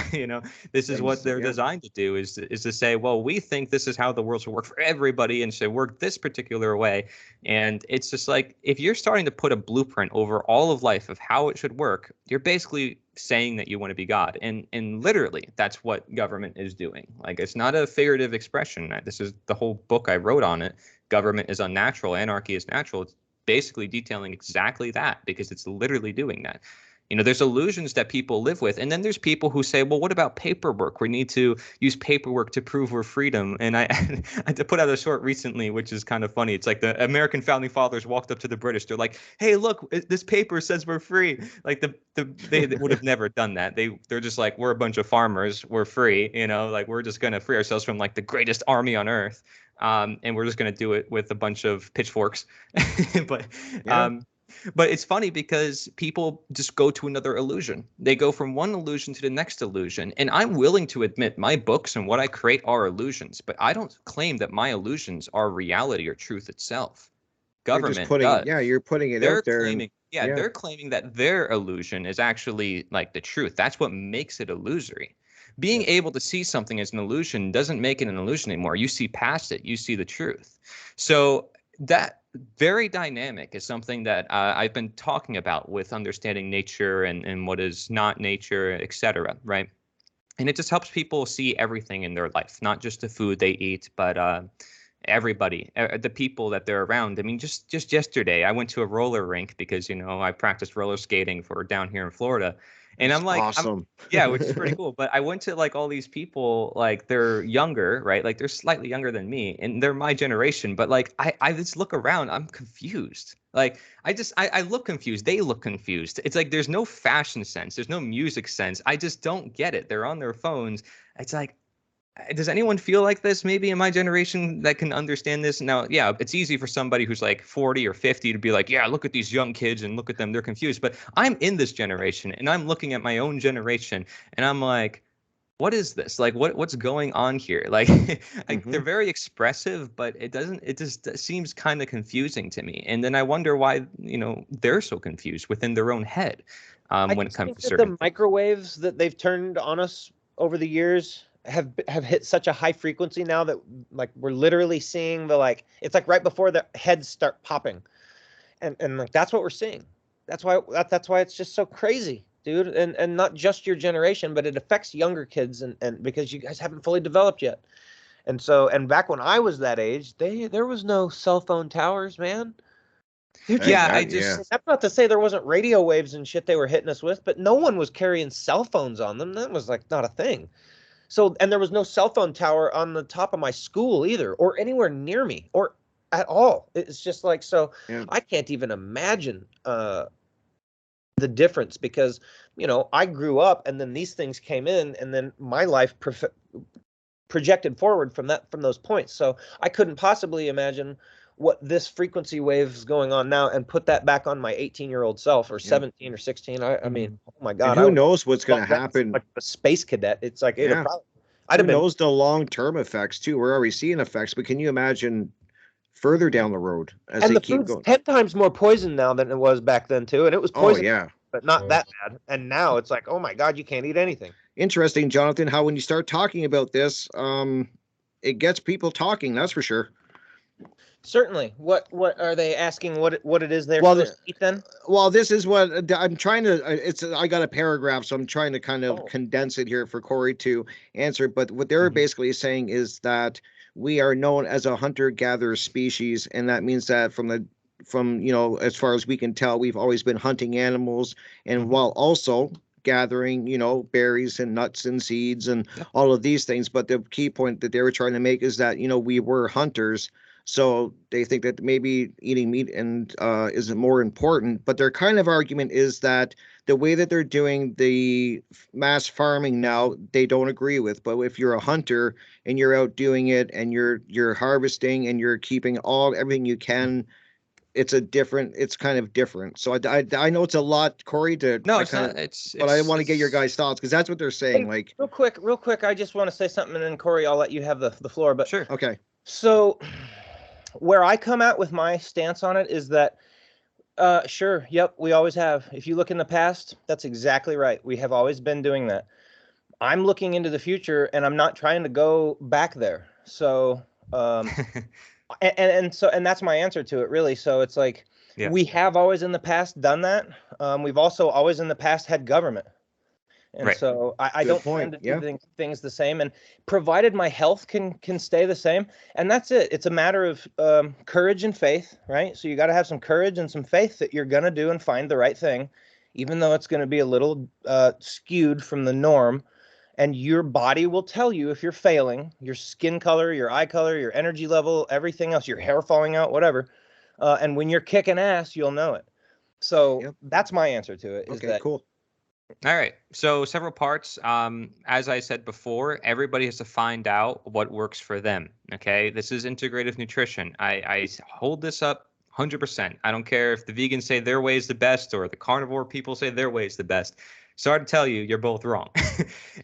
This is what they're designed to do, is to say, well, we think this is how the world should work for everybody and should work this particular way. And it's just like, if you're starting to put a blueprint over all of life of how it should work, you're basically saying that you want to be God. And literally that's what government is doing. Like, it's not a figurative expression. This is the whole book I wrote on it. Government is unnatural, anarchy is natural. It's basically detailing exactly that, because it's literally doing that. There's illusions that people live with. And then there's people who say, well, what about paperwork? We need to use paperwork to prove we're freedom. And I had to put out a short recently, which is kind of funny. It's like the American founding fathers walked up to the British. They're like, hey, look, this paper says we're free. Like they would have never done that. They're just like, we're a bunch of farmers. We're free. Like, we're just going to free ourselves from like the greatest army on earth. And we're just going to do it with a bunch of pitchforks. But But it's funny because people just go to another illusion. They go from one illusion to the next illusion. And I'm willing to admit my books and what I create are illusions, but I don't claim that my illusions are reality or truth itself. Government does. Yeah, you're putting it They're out there. Claiming, they're claiming that their illusion is actually like the truth. That's what makes it illusory. Being able to see something as an illusion doesn't make it an illusion anymore. You see past it. You see the truth. So that very dynamic is something that I've been talking about with understanding nature and what is not nature, etc. Right. And it just helps people see everything in their life, not just the food they eat, but everybody, the people that they're around. I mean, just yesterday, I went to a roller rink because, I practiced roller skating for down here in Florida. And That's I'm like, awesome. Which is pretty cool. But I went to like all these people, like they're younger, right? Like they're slightly younger than me and they're my generation. But like, I just look around, I'm confused. Like, I look confused. They look confused. It's like, there's no fashion sense. There's no music sense. I just don't get it. They're on their phones. It's like, does anyone feel like this maybe in my generation that can understand this? Now, yeah, it's easy for somebody who's like 40 or 50 to be like, yeah, look at these young kids and look at them. They're confused. But I'm in this generation and I'm looking at my own generation and I'm like, what is this? Like, what's going on here? Like, they're very expressive, but it just seems kind of confusing to me. And then I wonder why, they're so confused within their own head when it comes to certain the microwaves that they've turned on us over the years have hit such a high frequency now that like we're literally seeing it's like right before the heads start popping, and like that's what we're seeing. That's why it's just so crazy, dude. And not just your generation, but it affects younger kids and because you guys haven't fully developed yet. And back when I was that age, there was no cell phone towers, man. That's not to say there wasn't radio waves and shit they were hitting us with, but no one was carrying cell phones on them. That was like not a thing. So, and there was no cell phone tower on the top of my school either, or anywhere near me, or at all. It's just like, so I can't even imagine the difference because, I grew up and then these things came in and then my life projected forward from those points. So I couldn't possibly imagine what this frequency wave is going on now and put that back on my 18-year-old self or 17 or 16. I mean, oh my God. And who knows what's going to happen? Like a space cadet. It's like, who knows the long-term effects too? We're already seeing effects, but can you imagine further down the road as they keep going? 10 times more poison now than it was back then too. And it was poison, but not that bad. And now it's like, oh my God, you can't eat anything. Interesting, Jonathan, how when you start talking about this, it gets people talking, that's for sure. Certainly. What are they asking? What it is there to eat then? Well, this is what I'm trying to. I got a paragraph, so I'm trying to kind of condense it here for Cory to answer. But what they're basically saying is that we are known as a hunter-gatherer species, and that means that from as far as we can tell, we've always been hunting animals, and while also gathering, berries and nuts and seeds and all of these things. But the key point that they were trying to make is that we were hunters. So they think that maybe eating meat and isn't more important, but their kind of argument is that the way that they're doing the mass farming now, they don't agree with. But if you're a hunter and you're out doing it and you're harvesting and you're keeping everything you can, it's kind of different. So I know it's a lot, Cory. But I want to get your guys' thoughts because that's what they're saying. Hey, real quick, I just want to say something, and then Cory, I'll let you have the floor. But sure, okay. So where I come out with my stance on it is that Sure. Yep. We always have. If you look in the past, that's exactly right. We have always been doing that. I'm looking into the future, and I'm not trying to go back there. So, and that's my answer to it, really. So it's like Yeah. we have always in the past done that. We've also always in the past had government. And Right. so I Good don't point. plan to Yeah. do things the same. And provided my health can stay the same, and that's it. It's a matter of courage and faith, right? So you got to have some courage and some faith that you're gonna do and find the right thing, even though it's gonna be a little skewed from the norm. And your body will tell you if you're failing. Your skin color, your eye color, your energy level, everything else, your hair falling out, whatever. And when you're kicking ass, you'll know it. So Yep. that's my answer to it. Is Okay, that cool. All right. So several parts. As I said before, everybody has to find out what works for them. Okay. This is integrative nutrition. I hold this up 100%. I don't care if the vegans say their way is the best or the carnivore people say their way is the best. Sorry to tell you, you're both wrong.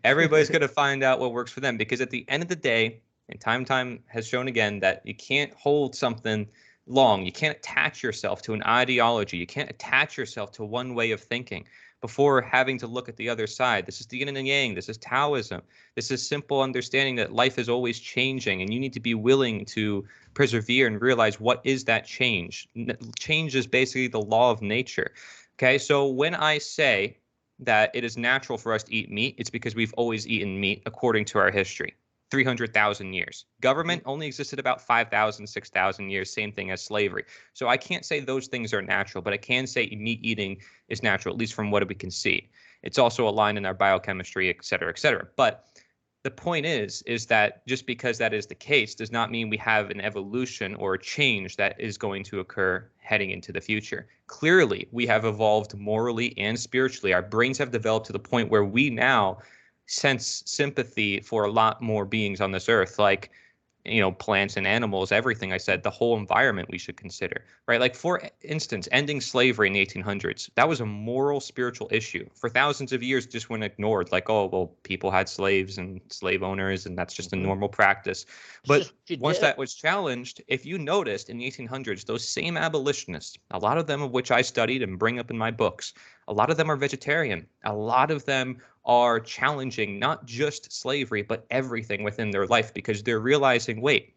Everybody's going to find out what works for them, because at the end of the day, and time has shown again that you can't hold something long. You can't attach yourself to an ideology. You can't attach yourself to one way of thinking before having to look at the other side. This is the yin and the yang. This is Taoism. This is simple understanding that life is always changing, and you need to be willing to persevere and realize what is that change. Change is basically the law of nature. Okay, so when I say that it is natural for us to eat meat, it's because we've always eaten meat according to our history. 300,000 years. Government only existed about 5,000, 6,000 years, same thing as slavery. So I can't say those things are natural, but I can say meat eating is natural, at least from what we can see. It's also aligned in our biochemistry, et cetera, et cetera. But the point is that just because that is the case does not mean we have an evolution or a change that is going to occur heading into the future. Clearly, we have evolved morally and spiritually. Our brains have developed to the point where we now sense sympathy for a lot more beings on this earth, like, plants and animals, everything I said, the whole environment we should consider, right? Like, for instance, ending slavery in the 1800s, that was a moral, spiritual issue. For thousands of years, just went ignored, like, oh, well, people had slaves and slave owners, and that's just a normal practice. But once that was challenged, if you noticed in the 1800s, those same abolitionists, a lot of them of which I studied and bring up in my books, a lot of them are vegetarian. A lot of them are challenging not just slavery, but everything within their life, because they're realizing, wait,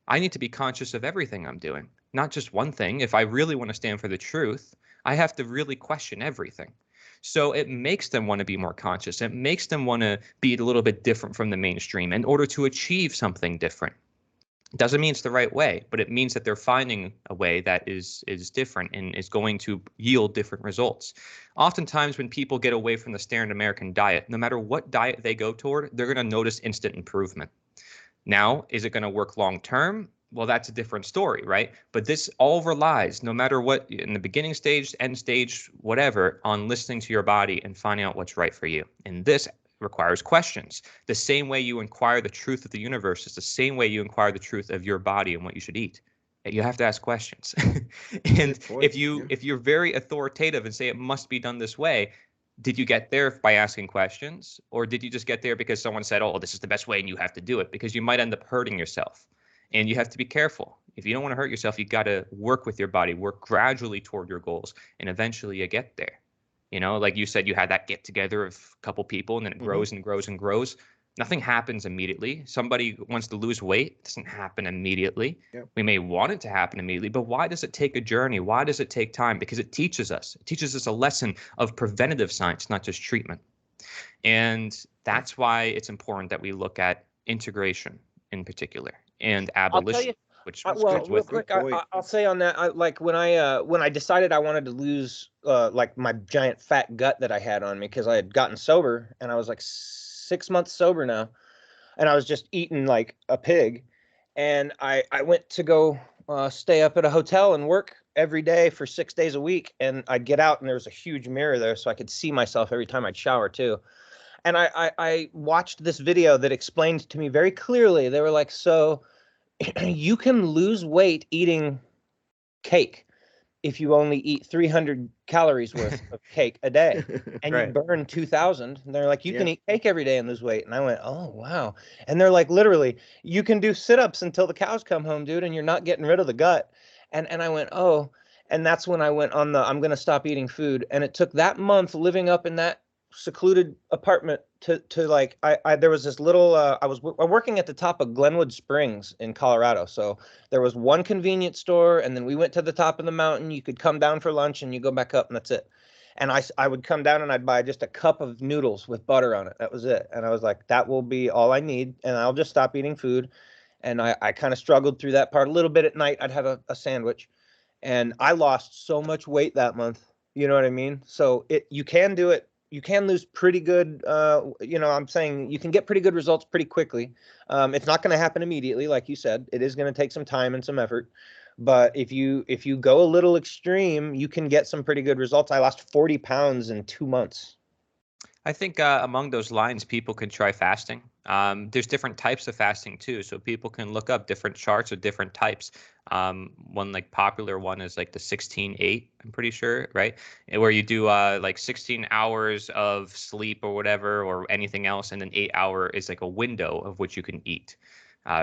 I need to be conscious of everything I'm doing, not just one thing. If I really want to stand for the truth, I have to really question everything. So it makes them want to be more conscious. It makes them want to be a little bit different from the mainstream in order to achieve something different. Doesn't mean it's the right way, but it means that they're finding a way that is different and is going to yield different results. Oftentimes, when people get away from the standard American diet, no matter what diet they go toward, they're going to notice instant improvement. Now, is it going to work long term? Well, that's a different story, right? But this all relies, no matter what, in the beginning stage, end stage, whatever, on listening to your body and finding out what's right for you. And this requires questions. The same way you inquire the truth of the universe is the same way you inquire the truth of your body and what you should eat. You have to ask questions. And if you're very authoritative and say it must be done this way, did you get there by asking questions, or did you just get there because someone said, oh, this is the best way and you have to do it? Because you might end up hurting yourself, and you have to be careful. If you don't want to hurt yourself, you got to work with your body, work gradually toward your goals, and eventually you get there. Like you said, you had that get together of a couple people, and then it grows and grows and grows. Nothing happens immediately. Somebody wants to lose weight. It doesn't happen immediately. Yep. We may want it to happen immediately, but why does it take a journey? Why does it take time? Because it teaches us. It teaches us a lesson of preventative science, not just treatment. And that's why it's important that we look at integration in particular and abolition, which well, real quick, I'll say on that, like when I decided I wanted to lose like my giant fat gut that I had on me, because I had gotten sober, and I was like 6 months sober now, and I was just eating like a pig, and I went to go stay up at a hotel and work every day for 6 days a week, and I'd get out and there was a huge mirror there so I could see myself every time I'd shower too. And I watched this video that explained to me very clearly. They were like, so you can lose weight eating cake if you only eat 300 calories worth of cake a day, and you burn 2,000. And they're like, you can eat cake every day and lose weight. And I went, oh, wow. And they're like, literally, you can do sit-ups until the cows come home, dude, and you're not getting rid of the gut. And I went, oh. And that's when I went on the I'm going to stop eating food. And it took that month living up in that secluded apartment to like I there was this little I'm working at the top of Glenwood Springs in Colorado. So there was one convenience store, and then we went to the top of the mountain. You could come down for lunch and you go back up, and that's it. And I would come down and I'd buy just a cup of noodles with butter on it. That was it. And I was like, that will be all I need, and I'll just stop eating food. And I kind of struggled through that part a little bit. At night I'd have a sandwich, and I lost so much weight that month. You know what I mean? So you can do it. You can lose pretty good. I'm saying you can get pretty good results pretty quickly. It's not going to happen immediately, like you said. It is going to take some time and some effort. But if you go a little extreme, you can get some pretty good results. I lost 40 pounds in 2 months. I think among those lines, people can try fasting. There's different types of fasting too, so people can look up different charts of different types. One like popular one is like the 16-8, I'm pretty sure, right? Where you do like 16 hours of sleep or whatever, or anything else, and then 8 hour is like a window of which you can eat.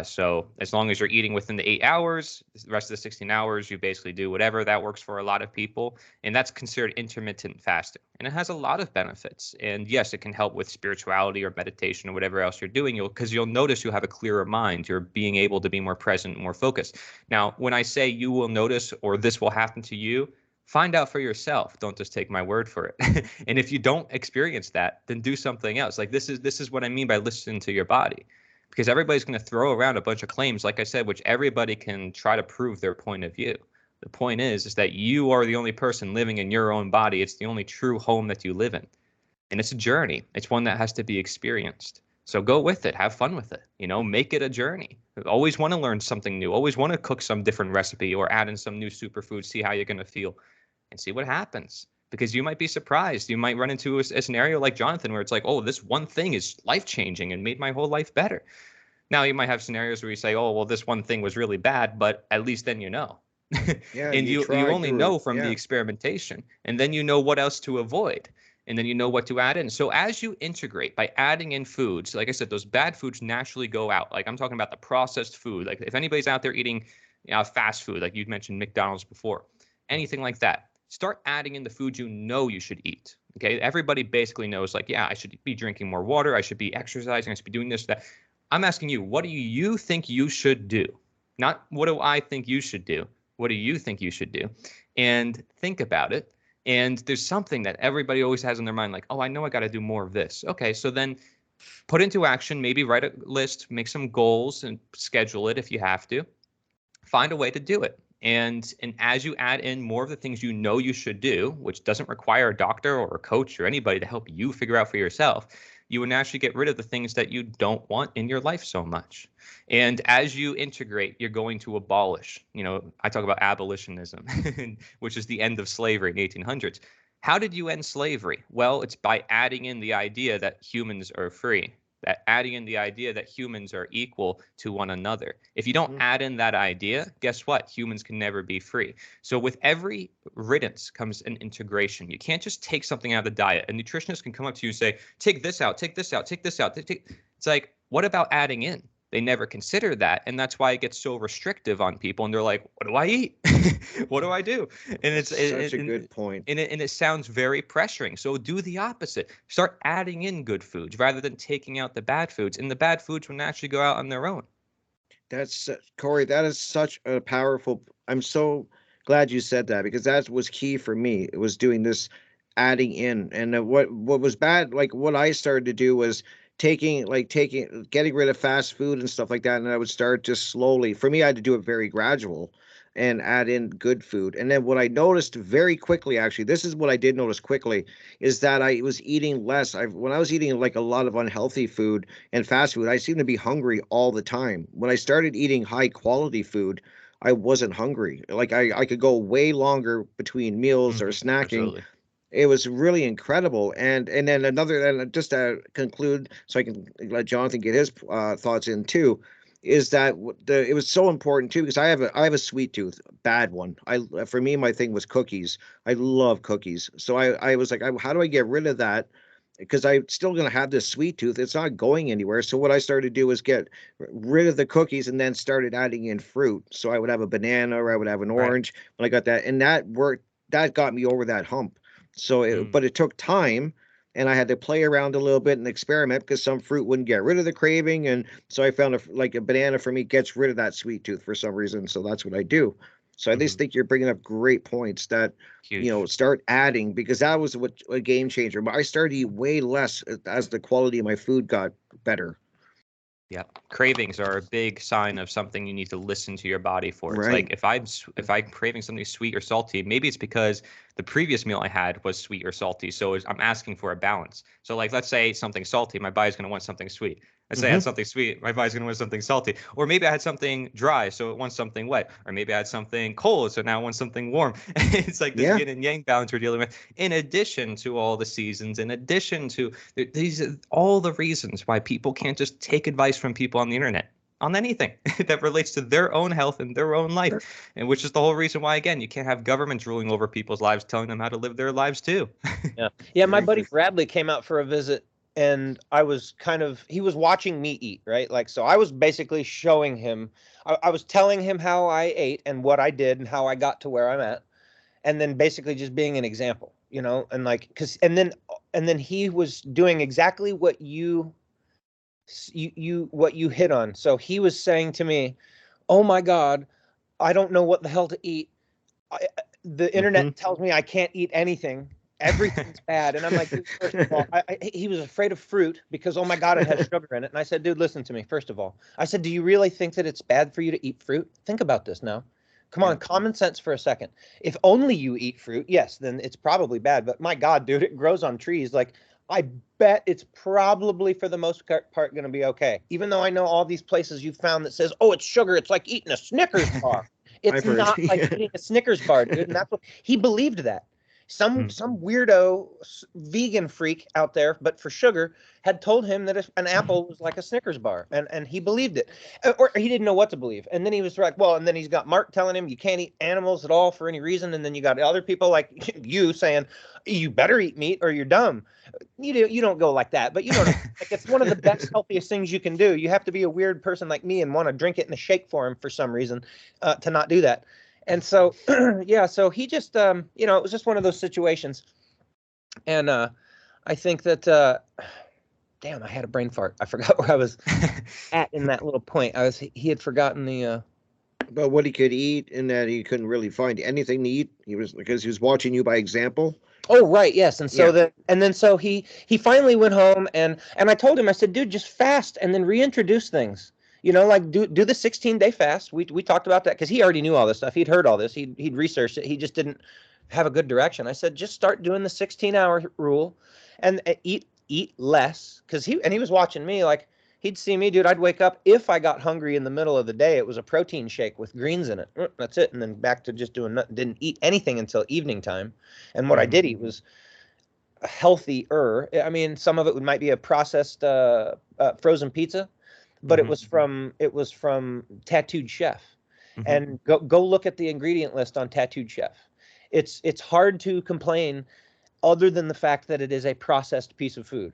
So as long as you're eating within the 8 hours, the rest of the 16 hours, you basically do whatever. That works for a lot of people. And that's considered intermittent fasting. And it has a lot of benefits. And yes, it can help with spirituality or meditation or whatever else you're doing, because you'll notice you have a clearer mind. You're being able to be more present, more focused. Now, when I say you will notice or this will happen to you, find out for yourself. Don't just take my word for it. And if you don't experience that, then do something else. Like this is what I mean by listening to your body. Because everybody's going to throw around a bunch of claims, like I said, which everybody can try to prove their point of view. The point is that you are the only person living in your own body. It's the only true home that you live in. And it's a journey. It's one that has to be experienced. So go with it. Have fun with it. Make it a journey. Always want to learn something new. Always want to cook some different recipe or add in some new superfood, see how you're going to feel and see what happens. Because you might be surprised. You might run into a scenario like Jonathan where it's like, oh, this one thing is life-changing and made my whole life better. Now, you might have scenarios where you say, oh, well, this one thing was really bad, but at least then you know. Yeah, and you only know from the experimentation. And then you know what else to avoid. And then you know what to add in. So as you integrate by adding in foods, like I said, those bad foods naturally go out. Like I'm talking about the processed food. Like if anybody's out there eating fast food, like you'd mentioned McDonald's before, anything like that. Start adding in the foods you should eat. Okay, everybody basically knows, like, yeah, I should be drinking more water. I should be exercising. I should be doing this, that. I'm asking you, what do you think you should do? Not what do I think you should do? What do you think you should do? And think about it. And there's something that everybody always has in their mind, like, oh, I know I got to do more of this. Okay, so then put into action, maybe write a list, make some goals and schedule it if you have to. Find a way to do it. And as you add in more of the things you should do, which doesn't require a doctor or a coach or anybody to help you figure out for yourself, you will naturally get rid of the things that you don't want in your life so much. And as you integrate, you're going to abolish. I talk about abolitionism, which is the end of slavery in the 1800s. How did you end slavery? Well, it's by adding in the idea that humans are free. Adding in the idea that humans are equal to one another. If you don't add in that idea, guess what? Humans can never be free. So with every riddance comes an integration. You can't just take something out of the diet. A nutritionist can come up to you and say, take this out, take this out, take this out. It's like, what about adding in? They never consider that. And that's why it gets so restrictive on people. And they're like, what do I eat? What do I do? And it's such a good point. And it sounds very pressuring. So do the opposite. Start adding in good foods rather than taking out the bad foods. And the bad foods will naturally go out on their own. That's Cory, that is such a powerful. I'm so glad you said that, because that was key for me. It was doing this adding in. And what was bad, like what I started to do was getting rid of fast food and stuff like that. And I would start just slowly. For me, I had to do it very gradual and add in good food. And then what I noticed very quickly, actually, this is what I did notice quickly, is that I was eating less. When I was eating like a lot of unhealthy food and fast food, I seemed to be hungry all the time. When I started eating high quality food, I wasn't hungry. Like I could go way longer between meals or snacking. Absolutely. It was really incredible. And then just to conclude, so I can let Jonathan get his thoughts in too, is that it was so important too, because I have a sweet tooth, bad one. For me, my thing was cookies. I love cookies. So I was like, how do I get rid of that? because I'm still going to have this sweet tooth. It's not going anywhere. So what I started to do was get rid of the cookies and then started adding in fruit. So I would have a banana or I would have an Right. orange when I got that. And that worked. That got me over that hump. So, but it took time and I had to play around a little bit and experiment because some fruit wouldn't get rid of the craving. And so I found like a banana for me gets rid of that sweet tooth for some reason. So that's what I do. So I just think you're bringing up great points that, Huge. start adding, because that was what a game changer. But I started to eat way less as the quality of my food got better. Yeah, cravings are a big sign of something you need to listen to your body for. It's Right. like if I'm craving something sweet or salty, maybe it's because the previous meal I had was sweet or salty. So I'm asking for a balance. So like, let's say I ate something salty, my body's going to want something sweet. Let's say I had something sweet, my body's going to want something salty. Or maybe I had something dry, so it wants something wet. Or maybe I had something cold, so now it wants something warm. It's like this yin and yang balance we're dealing with, in addition to all the seasons, in addition to these are all the reasons why people can't just take advice from people on the internet on anything that relates to their own health and their own life. And which is the whole reason why, again, you can't have governments ruling over people's lives, telling them how to live their lives too. Yeah. My buddy Bradley came out for a visit, and he was watching me eat, right? Like, so I was basically showing him, I was telling him how I ate and what I did and how I got to where I'm at. And then basically just being an example, and like, and then he was doing exactly what you hit on. So he was saying to me, "Oh my God, I don't know what the hell to eat. The internet tells me I can't eat anything. Everything's bad." And I'm like, dude, first of all, he was afraid of fruit because, oh my God, it has sugar in it. And I said, dude, listen to me. First of all, I said, do you really think that it's bad for you to eat fruit? Think about this now. Come on, common sense for a second. If only you eat fruit, yes, then it's probably bad. But my God, dude, it grows on trees. Like, I bet it's probably for the most part going to be okay. Even though I know all these places you've found that says, oh, it's sugar. It's like eating a Snickers bar. It's not like eating a Snickers bar, dude. And that's what he believed that. Some weirdo vegan freak out there, but for sugar, had told him that an apple was like a Snickers bar, and he believed it, or he didn't know what to believe. And then he was like, well, and then he's got Mark telling him you can't eat animals at all for any reason, and then you got other people like you saying you better eat meat or you're dumb. You don't go like that, but like, it's one of the best, healthiest things you can do. You have to be a weird person like me and want to drink it in a shake form for some reason to not do that. And so, yeah, so he just, it was just one of those situations. And I think that, damn, I had a brain fart. I forgot where I was at in that little point. He had forgotten the. But what he could eat, and that he couldn't really find anything to eat. Because he was watching you by example. Oh, right. Yes. And so so he finally went home and I told him, I said, dude, just fast and then reintroduce things. Like do the 16-day fast. We talked about that because he already knew all this stuff. He'd heard all this. He'd researched it. He just didn't have a good direction. I said, just start doing the 16-hour rule and eat less. Because he was watching me. Like, he'd see me, dude. I'd wake up. If I got hungry in the middle of the day, it was a protein shake with greens in it. That's it. And then back to just doing nothing. Didn't eat anything until evening time. And what I did eat was healthier. I mean, some of it might be a processed frozen pizza, but it was from Tattooed Chef. And go look at the ingredient list on Tattooed Chef. It's hard to complain other than the fact that it is a processed piece of food.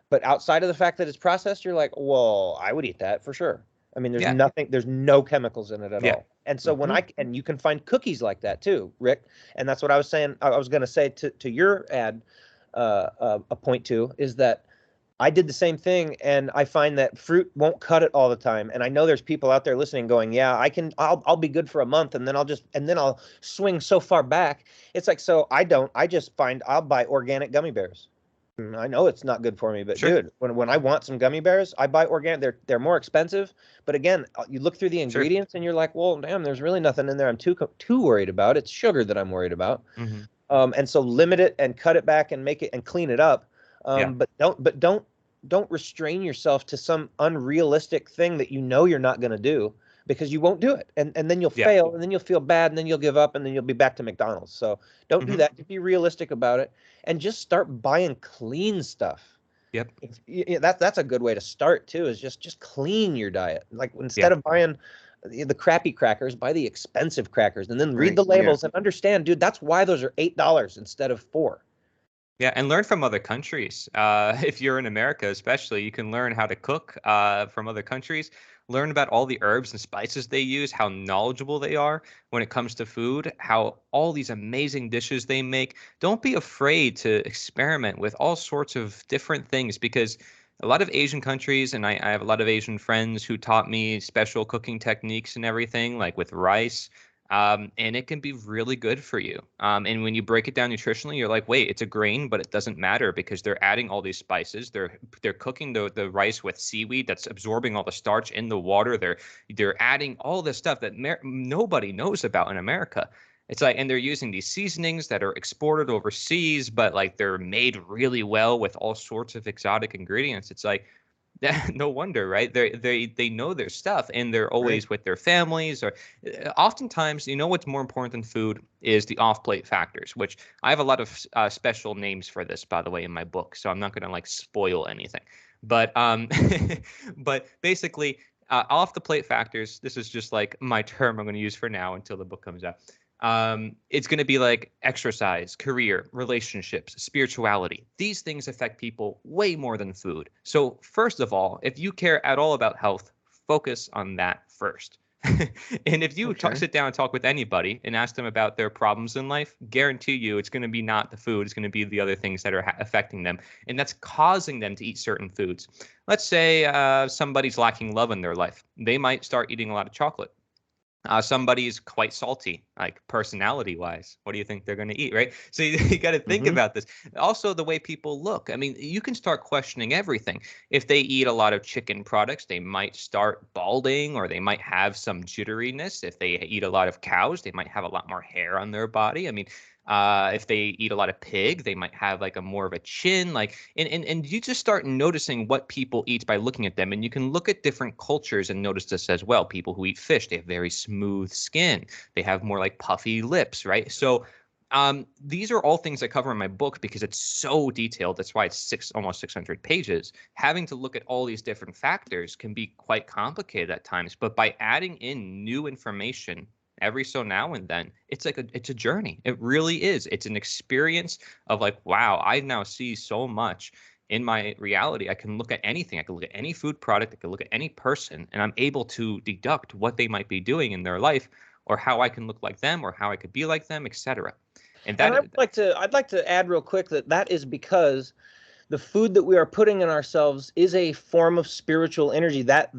But outside of the fact that it's processed, you're like, well, I would eat that for sure. I mean, there's no chemicals in it at all. And so and you can find cookies like that too, Rick. And that's what I was saying. I was going to say to your ad, a point too, is that I did the same thing, and I find that fruit won't cut it all the time. And I know there's people out there listening going, yeah, I'll be good for a month, and then I'll swing so far back. It's like, so I just find I'll buy organic gummy bears. I know it's not good for me, but dude, when I want some gummy bears, I buy organic. They're more expensive, but again, you look through the ingredients and you're like, well, damn, there's really nothing in there I'm too worried about. It's sugar that I'm worried about. And so limit it and cut it back and make it and clean it up. But don't restrain yourself to some unrealistic thing that you're not going to do, because you won't do it. And then you'll fail, and then you'll feel bad, and then you'll give up, and then you'll be back to McDonald's. So don't do that. Just be realistic about it and just start buying clean stuff. That's a good way to start too, is just clean your diet. Like, instead of buying the crappy crackers, buy the expensive crackers, and then read the labels and understand, dude, that's why those are $8 instead of $4. Yeah, and learn from other countries. If you're in America, especially, you can learn how to cook from other countries. Learn about all the herbs and spices they use, how knowledgeable they are when it comes to food, how all these amazing dishes they make. Don't be afraid to experiment with all sorts of different things because a lot of Asian countries, and I have a lot of Asian friends who taught me special cooking techniques and everything, like with rice. And it can be really good for you. And when you break it down nutritionally, you're like, wait, it's a grain, but it doesn't matter because they're adding all these spices. They're cooking the rice with seaweed that's absorbing all the starch in the water. They're adding all this stuff that nobody knows about in America. It's like, and they're using these seasonings that are exported overseas, but like they're made really well with all sorts of exotic ingredients. It's like, no wonder, right? They know their stuff, and they're always Right. with their families. Or oftentimes, you know, what's more important than food is the off-plate factors, which I have a lot of special names for this, by the way, in my book. So I'm not going to like spoil anything, but but basically, off-the-plate factors. This is just like my term I'm going to use for now until the book comes out. It's going to be like exercise, career, relationships, spirituality. These things affect people way more than food. So, first of all, if you care at all about health, focus on that first. And if you Okay. sit down and talk with anybody and ask them about their problems in life, guarantee you it's going to be not the food, it's going to be the other things that are affecting them. And that's causing them to eat certain foods. Let's say somebody's lacking love in their life. They might start eating a lot of chocolate. Somebody's quite salty, like personality wise. What do you think they're going to eat, right? So you got to think Mm-hmm. about this. Also, the way people look. I mean, you can start questioning everything. If they eat a lot of chicken products, they might start balding or they might have some jitteriness. If they eat a lot of cows, they might have a lot more hair on their body. I mean, if they eat a lot of pig, they might have like a more of a chin. Like, and you just start noticing what people eat by looking at them. And you can look at different cultures and notice this as well. People who eat fish, they have very smooth skin. They have more like puffy lips, right? So these are all things I cover in my book because it's so detailed. That's why it's almost 600 pages. Having to look at all these different factors can be quite complicated at times, but by adding in new information every so now and then, it's a journey. It really is. It's an experience of like, wow, I now see so much in my reality. I can look at anything. I can look at any food product. I can look at any person, and I'm able to deduct what they might be doing in their life, or how I can look like them, or how I could be like them, etc. And And that, I'd like to add real quick that that is because the food that we are putting in ourselves is a form of spiritual energy that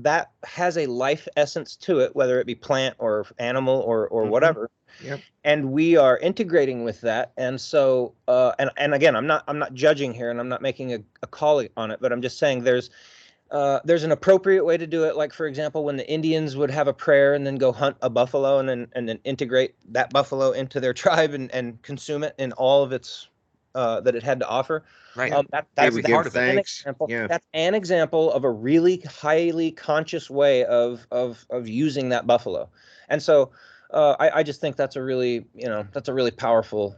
has a life essence to it, whether it be plant or animal or Mm-hmm. whatever. Yep. And we are integrating with that. And so, and again, I'm not judging here, and I'm not making a call on it, but I'm just saying there's an appropriate way to do it. Like, for example, when the Indians would have a prayer and then go hunt a buffalo and then integrate that buffalo into their tribe and consume it in all of its that it had to offer. right. Yep. They That's would Every give part of it. an thanks. example. Yeah. That's an example of a really highly conscious way of using that buffalo. And so I just think that's a really, that's a really powerful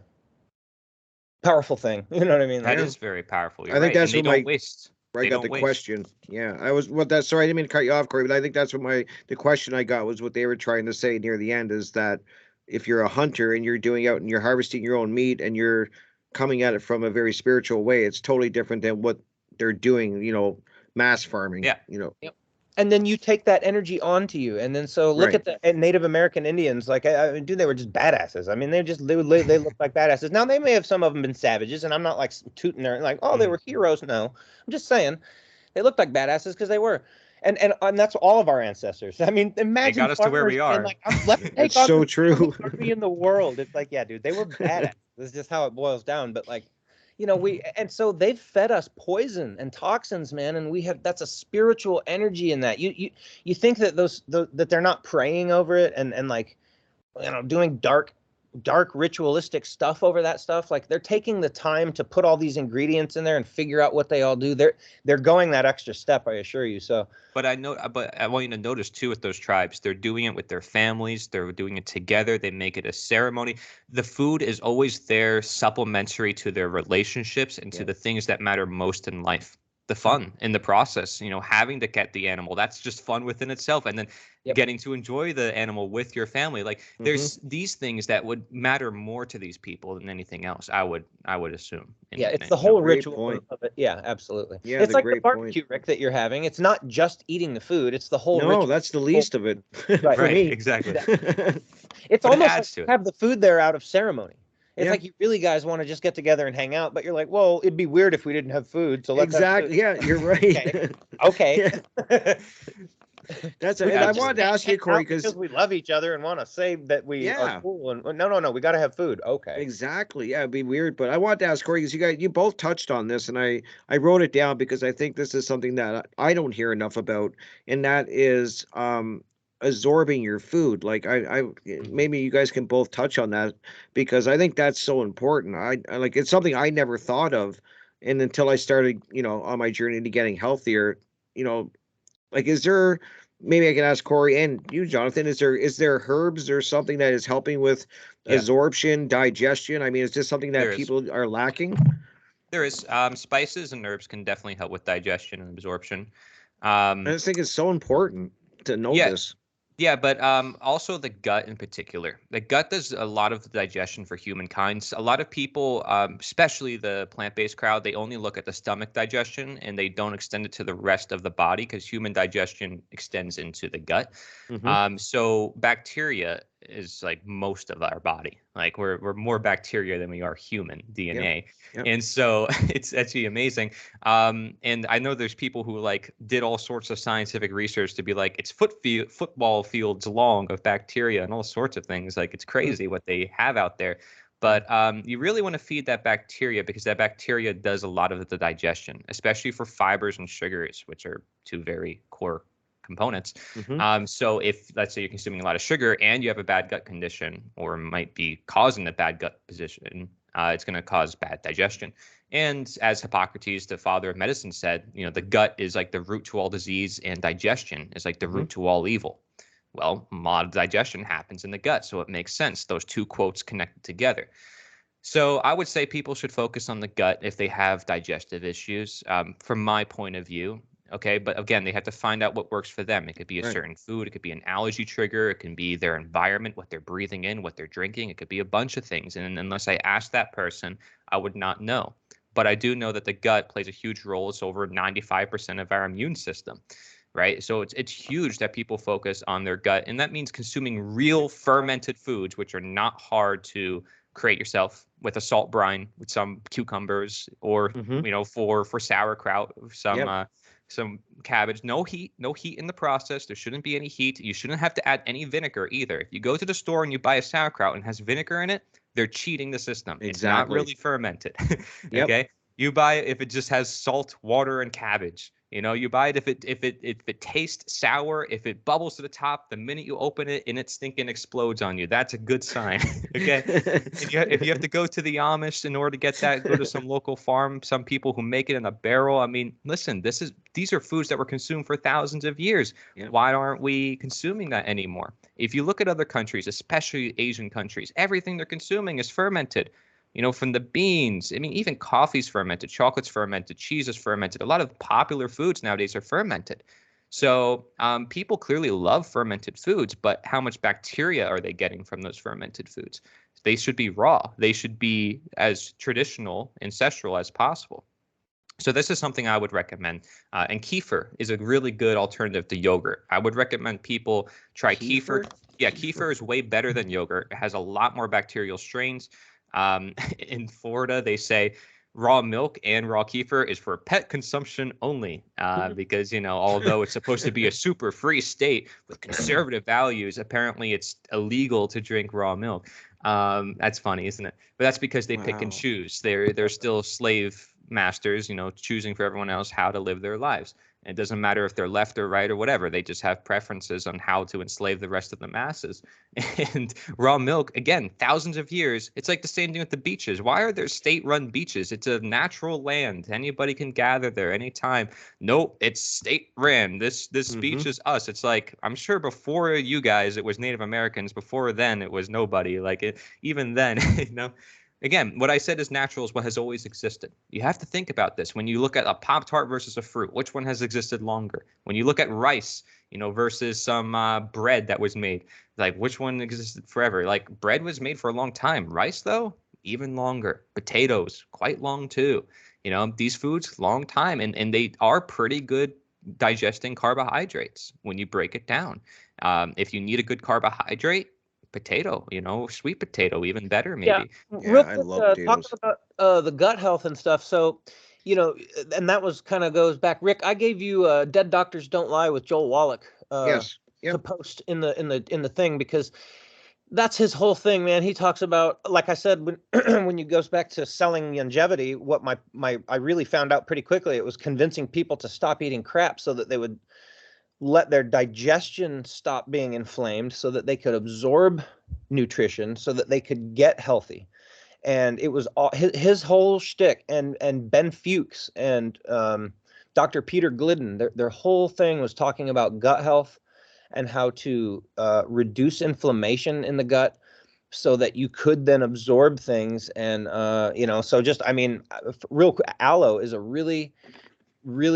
thing. You know what I mean? That Like, Yeah. is very powerful. You're I think right. And that's they what don't my waste. where I They got don't the waste. question. Yeah, I was what that. Sorry, I didn't mean to cut you off, Corey, but I think that's what the question I got was what they were trying to say near the end is that if you're a hunter and you're doing out and you're harvesting your own meat and you're coming at it from a very spiritual way, it's totally different than what they're doing. Mass farming. Yeah. yep. And then you take that energy onto you, and then so look Right. at the Native American Indians. Like, I mean, dude, they were just badasses. I mean, they look like badasses. Now they may have some of them been savages, and I'm not like tooting their like, oh, they Mhm. were heroes. No, I'm just saying they looked like badasses because they were. And that's all of our ancestors. I mean, They imagine got us to where farmers we being are. like, let's take It's on so the true. strongest army in the world. It's like, yeah, dude, they were badass. This is just how it boils down. But like, and so they've fed us poison and toxins, man, and that's a spiritual energy in that. You think that that they're not praying over it and like, doing dark ritualistic stuff over that stuff. Like, they're taking the time to put all these ingredients in there and figure out what they all do. They're going that extra step, I assure you. So But I want you to notice too with those tribes, they're doing it with their families. They're doing it together. They make it a ceremony. The food is always there, supplementary to their relationships and to yeah. the things that matter most in life. the fun in the process, having to get the animal. That's just fun within itself. And then getting to enjoy the animal with your family. Like there's these things that would matter more to these people than anything else, I would assume. It's the whole ritual of it. Yeah, absolutely. Yeah, it's like the barbecue, Rick, that you're having. It's not just eating the food. It's the whole ritual. No, that's the least of it right, for me. Exactly. It's almost like have the food there out of ceremony. It's like you really guys want to just get together and hang out, but you're like, well, it'd be weird if we didn't have food. So let's have food. Yeah, you're right. Okay. That's it. And I wanted to ask you, Cory, because we love each other and want to say that we are cool. And no, we got to have food. Okay. Exactly. Yeah, it'd be weird. But I wanted to ask Cory, because you both touched on this, and I wrote it down because I think this is something that I don't hear enough about, and that is absorbing your food. Like I maybe you guys can both touch on that, because I think that's so important. I like, it's something I never thought of, and until I started, on my journey to getting healthier, like, is there, maybe I can ask Cory and you, Jonathan, is there herbs or something that is helping with absorption, digestion? I mean, is this something that people are lacking? There is. Spices and herbs can definitely help with digestion and absorption. I just think it's so important to know this. Yeah, but also the gut in particular. The gut does a lot of the digestion for humankind. A lot of people, especially the plant-based crowd, they only look at the stomach digestion and they don't extend it to the rest of the body, because human digestion extends into the gut. So bacteria is like most of our body. Like we're more bacteria than we are human DNA. And so it's actually amazing. And I know there's people who like did all sorts of scientific research to be like, it's football fields long of bacteria and all sorts of things. Like it's crazy what they have out there. But you really want to feed that bacteria, because that bacteria does a lot of the digestion, especially for fibers and sugars, which are two very core components. So if, let's say, you're consuming a lot of sugar and you have a bad gut condition, or might be causing a bad gut position, it's going to cause bad digestion. And as Hippocrates, the father of medicine, said, the gut is like the root to all disease, and digestion is like the root to all evil. Well, a lot of digestion happens in the gut, so it makes sense. Those two quotes connected together. So I would say people should focus on the gut if they have digestive issues, from my point of view. Okay, but again, they have to find out what works for them. It could be a certain food. It could be an allergy trigger. It can be their environment, what they're breathing in, what they're drinking. It could be a bunch of things. And unless I ask that person, I would not know. But I do know that the gut plays a huge role. It's over 95% of our immune system, right? So it's huge that people focus on their gut. And that means consuming real fermented foods, which are not hard to create yourself, with a salt brine, with some cucumbers, or, for sauerkraut, some cabbage. No heat in the process. There shouldn't be any heat. You shouldn't have to add any vinegar either. If you go to the store and you buy a sauerkraut and it has vinegar in it, they're cheating the system. It's not really fermented. Okay. You buy it if it just has salt, water, and cabbage. You buy it if it tastes sour, if it bubbles to the top the minute you open it and it stinking explodes on you. That's a good sign. Okay. If you have to go to the Amish in order to get that, go to some local farm, some people who make it in a barrel. I mean, listen, these are foods that were consumed for thousands of years. Why aren't we consuming that anymore? If you look at other countries, especially Asian countries, everything they're consuming is fermented. From the beans. I mean, even coffee's fermented, chocolate's fermented, cheese is fermented. A lot of popular foods nowadays are fermented. So people clearly love fermented foods, but how much bacteria are they getting from those fermented foods? They should be raw. They should be as traditional, ancestral as possible. So this is something I would recommend. And kefir is a really good alternative to yogurt. I would recommend people try kefir. Yeah, kefir is way better than yogurt. It has a lot more bacterial strains. In Florida, they say raw milk and raw kefir is for pet consumption only, because, although it's supposed to be a super free state with conservative values, apparently it's illegal to drink raw milk. That's funny, isn't it? But that's because they pick and choose. They're still slave masters, choosing for everyone else how to live their lives. It doesn't matter if they're left or right or whatever. They just have preferences on how to enslave the rest of the masses. And raw milk, again, thousands of years. It's like the same thing with the beaches. Why are there state-run beaches? It's a natural land. Anybody can gather there anytime. Nope, it's state-ran. This beach is us. It's like, I'm sure before you guys, it was Native Americans. Before then, it was nobody. Like even then, Again, what I said is natural is what has always existed. You have to think about this. When you look at a Pop-Tart versus a fruit, which one has existed longer? When you look at rice, versus some bread that was made, like which one existed forever? Like bread was made for a long time. Rice, though, even longer. Potatoes, quite long too. These foods, long time. And they are pretty good digesting carbohydrates when you break it down. If you need a good carbohydrate, potato, sweet potato, even better, maybe. Real I quick, love potatoes. talking about the gut health and stuff. So, and that was kind of goes back. Rick, I gave you Dead Doctors Don't Lie with Joel Wallach Yes. to Yep. post in the thing, because that's his whole thing, man. He talks about, like I said, when when you goes back to selling longevity, what I really found out pretty quickly, it was convincing people to stop eating crap so that they would let their digestion stop being inflamed, so that they could absorb nutrition, so that they could get healthy. And it was all his whole shtick. And Ben Fuchs and Dr. Peter Glidden, their whole thing was talking about gut health and how to reduce inflammation in the gut so that you could then absorb things. And so just, I mean, real quick, aloe is a really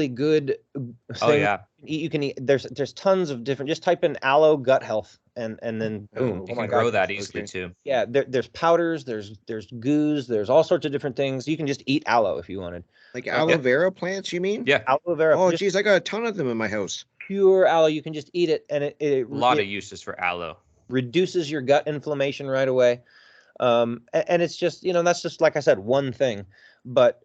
good thing. Oh yeah, You can eat. There's tons of different. Just type in aloe gut health, and then boom. you Oh my can grow God. that easily Okay. too. Yeah, there's powders, there's goos, there's all sorts of different things. You can just eat aloe if you wanted. Like aloe vera plants, you mean? Yeah, Aloe vera, Oh, just geez, I got a ton of them in my house. pure aloe. You can just eat it, and it a lot of uses for aloe. reduces your gut inflammation right away. And it's just, that's just, like I said, one thing. But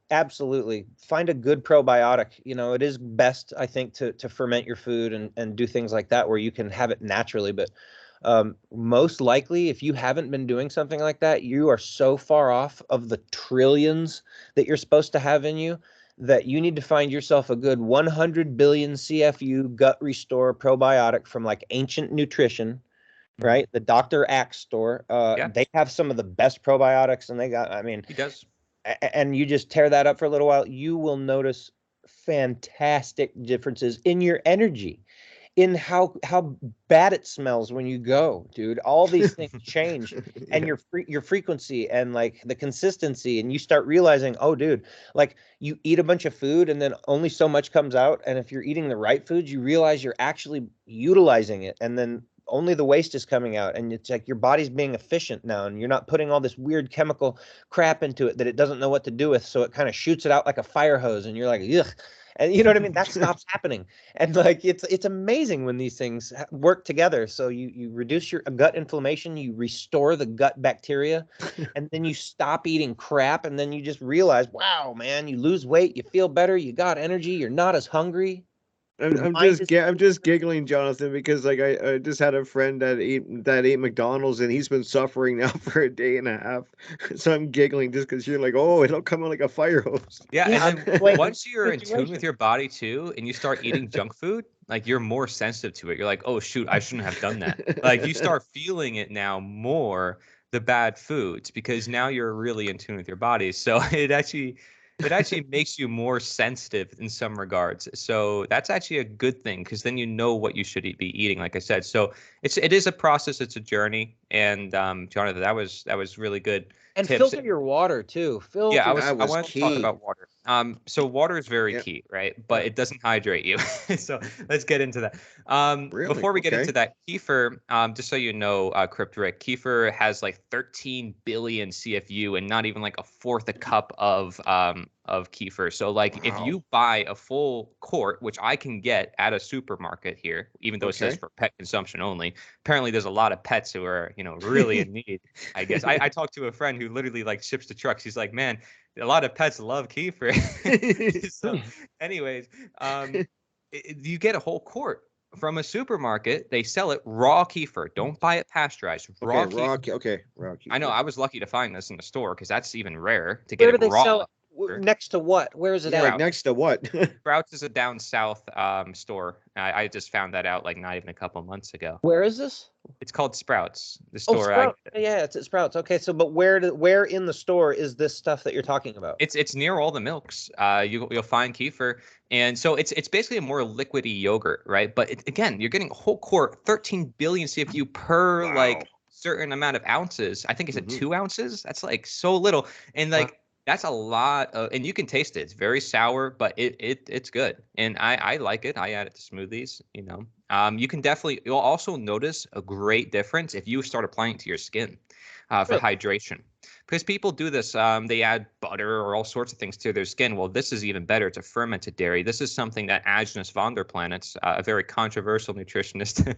absolutely find a good probiotic. It is best, I think, to ferment your food and do things like that where you can have it naturally. But most likely, if you haven't been doing something like that, you are so far off of the trillions that you're supposed to have in you that you need to find yourself a good 100 billion CFU gut restore probiotic from like Ancient Nutrition, right? The Dr. Axe store. Yeah. They have some of the best probiotics, and they got, I mean, He does. and you just tear that up for a little while, you will notice fantastic differences in your energy, in how bad it smells when you go, dude. All these things change, and your frequency and like the consistency, and you start realizing, oh, dude, like you eat a bunch of food and then only so much comes out, and if you're eating the right foods, you realize you're actually utilizing it, and then only the waste is coming out, and it's like your body's being efficient now, and you're not putting all this weird chemical crap into it that it doesn't know what to do with, so it kind of shoots it out like a fire hose, and you're like, ugh. And you know what I mean? That stops happening. And like it's amazing when these things work together. So you reduce your gut inflammation, you restore the gut bacteria, and then you stop eating crap, and then you just realize, wow, man, you lose weight, you feel better, you got energy, you're not as hungry. I'm just giggling, Jonathan, because like I just had a friend that ate McDonald's, and he's been suffering now for a day and a half. So I'm giggling just because you're like, oh, it'll come out like a fire hose. Yeah, Yeah, and then like, once you're in tune situation. with your body too, and you start eating junk food, like you're more sensitive to it. You're like, oh shoot, I shouldn't have done that. Like you start feeling it now more, the bad foods, because now you're really in tune with your body. So it actually makes you more sensitive in some regards. So that's actually a good thing, because then you know what you should be eating, like I said. So it is a process, it's a journey. And Jonathan, that was really good. And tips. filter your water too. Filter. Yeah, I That was want to talk key. about water. So water is very Yep. key, right? But it doesn't hydrate you. So let's get into that. Really? Before we get Okay. into that, kefir, just so you know, Crypt Rick, kefir has like 13 billion CFU and not even like a fourth a cup of kefir. So like if Wow. you buy a full quart, which I can get at a supermarket here, even though it says Okay. for pet consumption only, apparently there's a lot of pets who are, really in need, I guess. I talked to a friend who literally like ships the trucks. He's like, man, a lot of pets love kefir. So anyways, you get a whole quart from a supermarket. They sell it raw kefir. Don't buy it pasteurized. Raw Okay, kefir. okay, raw kefir. I know, I was lucky to find this in the store, because that's even rare to Where get do it they raw. sell it? Next to what? Where is it Yeah, at? like next to what? Sprouts is a down south store. I just found that out like not even a couple months ago. Where is this? It's called Sprouts. The Oh, store. Sprouts. Yeah, it's at Sprouts. Okay, so but where in the store is this stuff that you're talking about? It's near all the milks. You'll find kefir, and so it's basically a more liquidy yogurt, right? But again, you're getting a whole quart, 13 billion CFU per Wow. like certain amount of ounces. I think it's 2 ounces. That's like so little. And like, that's a lot of, and you can taste it. It's very sour, but it's good. And I like it. I add it to smoothies, you know. You can definitely, you'll also notice a great difference if you start applying it to your skin for hydration. Because people do this, they add butter or all sorts of things to their skin. Well, this is even better. It's a fermented dairy. This is something that Agnes von der Planets, a very controversial nutritionist,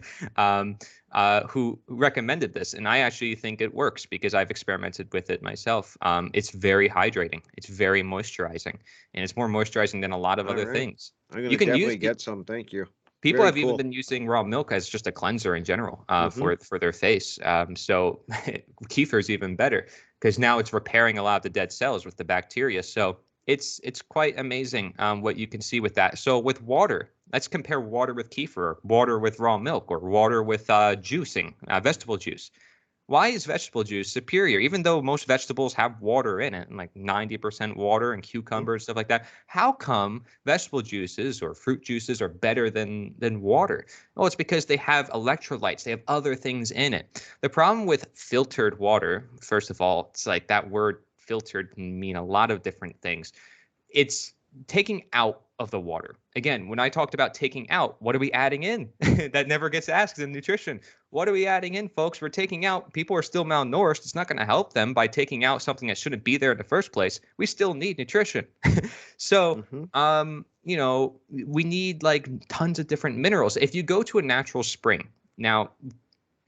who recommended this. And I actually think it works because I've experimented with it myself. It's very hydrating. It's very moisturizing. And it's more moisturizing than a lot of other things. I'm going to definitely get some. Thank you. People have even been using raw milk as just a cleanser in general for their face. So kefir is even better because now it's repairing a lot of the dead cells with the bacteria. So it's quite amazing what you can see with that. So with water, let's compare water with kefir, or water with raw milk, or water with juicing, vegetable juice. Why is vegetable juice superior? Even though most vegetables have water in it, and like 90% water and cucumbers, stuff like that, how come vegetable juices or fruit juices are better than water? Well, it's because they have electrolytes. They have other things in it. The problem with filtered water, first of all, it's like that word filtered can mean a lot of different things. It's taking out of the water. Again, when I talked about taking out, what are we adding in? That never gets asked in nutrition. What are we adding in, folks? We're taking out. People are still malnourished. It's not going to help them by taking out something that shouldn't be there in the first place. We still need nutrition. So, you know, we need like tons of different minerals. If you go to a natural spring, now,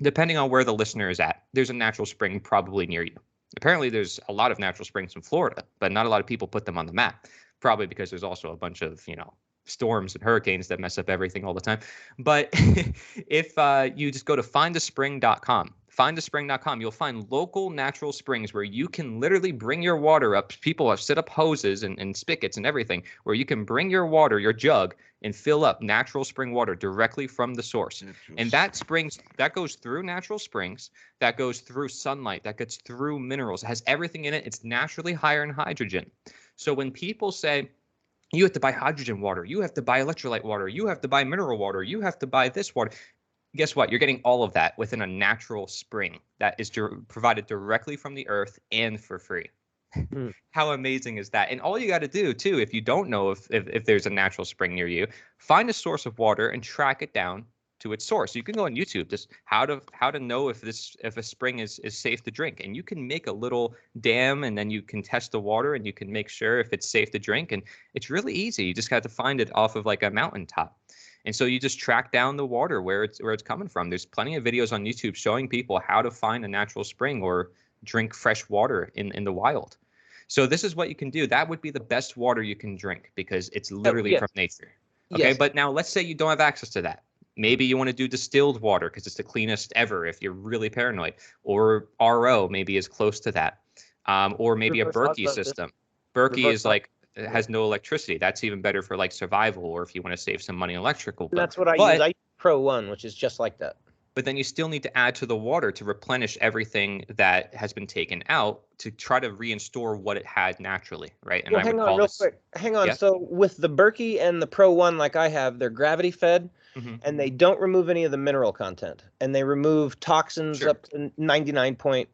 depending on where the listener is at, there's a natural spring probably near you. Apparently, there's a lot of natural springs in Florida, but not a lot of people put them on the map. Probably because there's also a bunch of, you know, storms and hurricanes that mess up everything all the time. But if you just go to findaspring.com, you'll find local natural springs where you can literally bring your water up. People have set up hoses and spigots and everything where you can bring your water, your jug, and fill up natural spring water directly from the source. And that goes through natural springs, that goes through sunlight, that gets through minerals. It has everything in it. It's naturally higher in hydrogen. So when people say, you have to buy hydrogen water, you have to buy electrolyte water, you have to buy mineral water, you have to buy this water, guess what? You're getting all of that within a natural spring that is provided directly from the earth and for free. How amazing is that? And all you got to do, too, if you don't know if there's a natural spring near you, find a source of water and track it down to its source. You can go on YouTube, just how to know if a spring is safe to drink, and you can make a little dam, and then you can test the water, and you can make sure if it's safe to drink. And it's really easy. You just got to find it off of like a mountaintop, and so you just track down the water where it's coming from. There's plenty of videos on YouTube showing people how to find a natural spring or drink fresh water in the wild. So this is what you can do. That would be the best water you can drink because it's literally from nature. Okay, but now let's say you don't have access to that. Maybe you want to do distilled water because it's the cleanest ever if you're really paranoid, or RO maybe is close to that, or maybe a Berkey system. Berkey is like, it has no electricity. That's even better for like survival, or if you want to save some money on electrical. And that's what I use. I use Pro One, which is just like that. But then you still need to add to the water to replenish everything that has been taken out to try to reinstore what it had naturally, right? And well, hang on real quick. Hang on. Yeah? So with the Berkey and the Pro One, like I have, they're gravity fed, and they don't remove any of the mineral content, and they remove toxins up to 99 point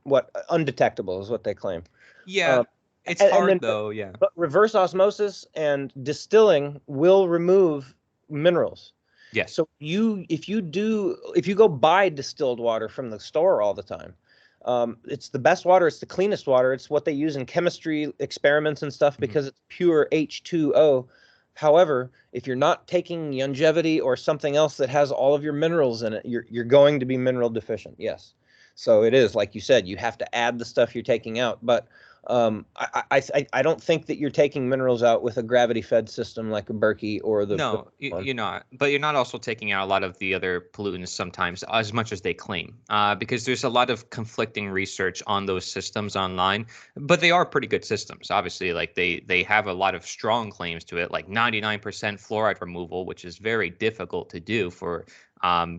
undetectable is what they claim. Yeah, it's hard though. Yeah. But reverse osmosis and distilling will remove minerals. Yes. So if you go buy distilled water from the store all the time, it's the best water. It's the cleanest water. It's what they use in chemistry experiments and stuff because it's pure H2O. However, if you're not taking longevity or something else that has all of your minerals in it, you're going to be mineral deficient. Yes. So it is, like you said, you have to add the stuff you're taking out. But I don't think that you're taking minerals out with a gravity-fed system like a Berkey or the. No, you're not. But you're not also taking out a lot of the other pollutants sometimes, as much as they claim, because there's a lot of conflicting research on those systems online. But they are pretty good systems. Obviously, like they have a lot of strong claims to it, like 99% fluoride removal, which is very difficult to do for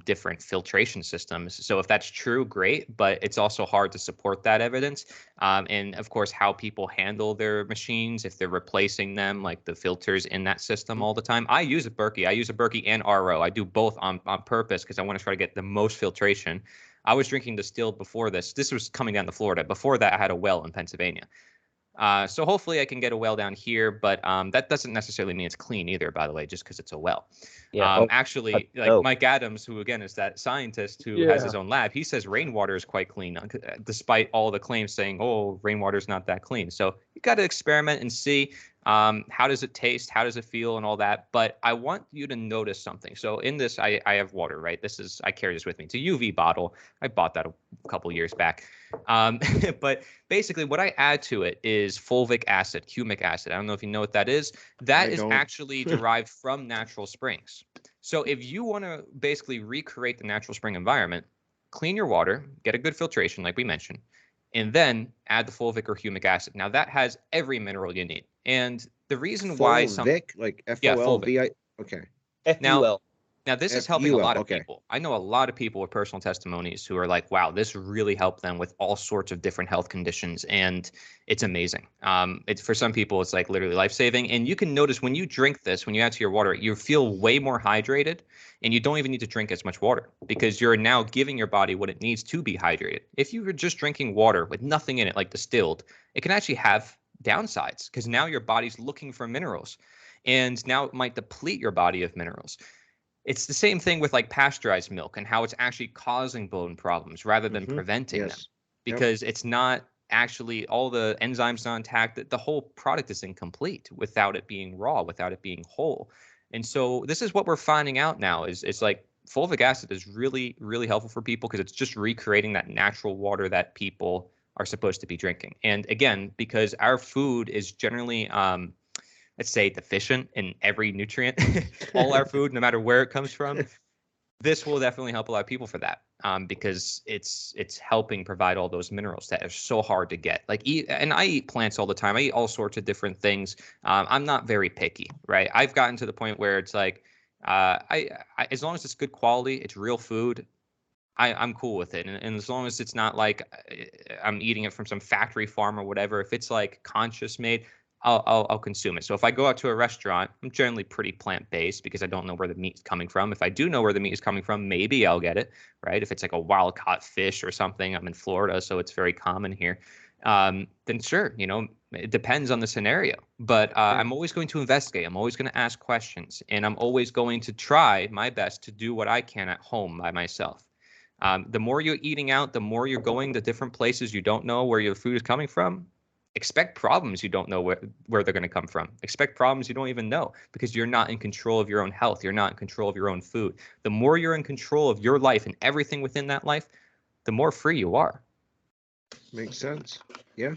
different filtration systems. So if that's true, great, but it's also hard to support that evidence. And of course, how people handle their machines, if they're replacing them, like the filters in that system all the time. I use a Berkey. I use a Berkey and RO. I do both on purpose because I want to try to get the most filtration. I was drinking distilled before this. This was coming down to Florida. Before that, I had a well in Pennsylvania. So hopefully I can get a well down here, but that doesn't necessarily mean it's clean either, by the way, just because it's a well. Yeah. Actually, like Mike Adams, who again is that scientist who has his own lab, he says rainwater is quite clean, despite all the claims saying, oh, rainwater is not that clean. So you got to experiment and see how does it taste, how does it feel, and all that. But I want you to notice something. So in this, I have water, right? I carry this with me. It's a UV bottle. I bought that a couple years back. But basically what I add to it is fulvic acid, humic acid. I don't know if you know what that is. That is actually derived from natural springs. So if you want to basically recreate the natural spring environment, clean your water, get a good filtration like we mentioned, and then add the fulvic or humic acid. Now that has every mineral you need. And the reason why fulvic, like FOLVI, okay. FUL. Now, this is helping a lot of people. I know a lot of people with personal testimonies who are like, wow, this really helped them with all sorts of different health conditions. And it's amazing. It's for some people, it's like literally life-saving. And you can notice when you drink this, when you add to your water, you feel way more hydrated and you don't even need to drink as much water because you're now giving your body what it needs to be hydrated. If you were just drinking water with nothing in it, like distilled, it can actually have downsides because now your body's looking for minerals and now it might deplete your body of minerals. It's the same thing with like pasteurized milk and how it's actually causing bone problems rather than preventing them because it's not actually all the enzymes not intact. The whole product is incomplete without it being raw, without it being whole. And so this is what we're finding out now is it's like fulvic acid is really, really helpful for people because it's just recreating that natural water that people are supposed to be drinking. And again, because our food is generally let's say deficient in every nutrient, all our food, no matter where it comes from, this will definitely help a lot of people for that because it's helping provide all those minerals that are so hard to get. And I eat plants all the time. I eat all sorts of different things. I'm not very picky, right? I've gotten to the point where it's like, I as long as it's good quality, it's real food, I'm cool with it. And as long as it's not like I'm eating it from some factory farm or whatever, if it's like conscious made, I'll consume it. So if I go out to a restaurant, I'm generally pretty plant-based because I don't know where the meat's coming from. If I do know where the meat is coming from, maybe I'll get it, right? If it's like a wild-caught fish or something, I'm in Florida, so it's very common here. Then sure, it depends on the scenario. But I'm always going to investigate. I'm always going to ask questions. And I'm always going to try my best to do what I can at home by myself. The more you're eating out, the more you're going to different places you don't know where your food is coming from, expect problems you don't know where they're going to come from. Expect problems you don't even know because you're not in control of your own health. You're not in control of your own food. The more you're in control of your life and everything within that life, the more free you are. Makes sense. Yeah.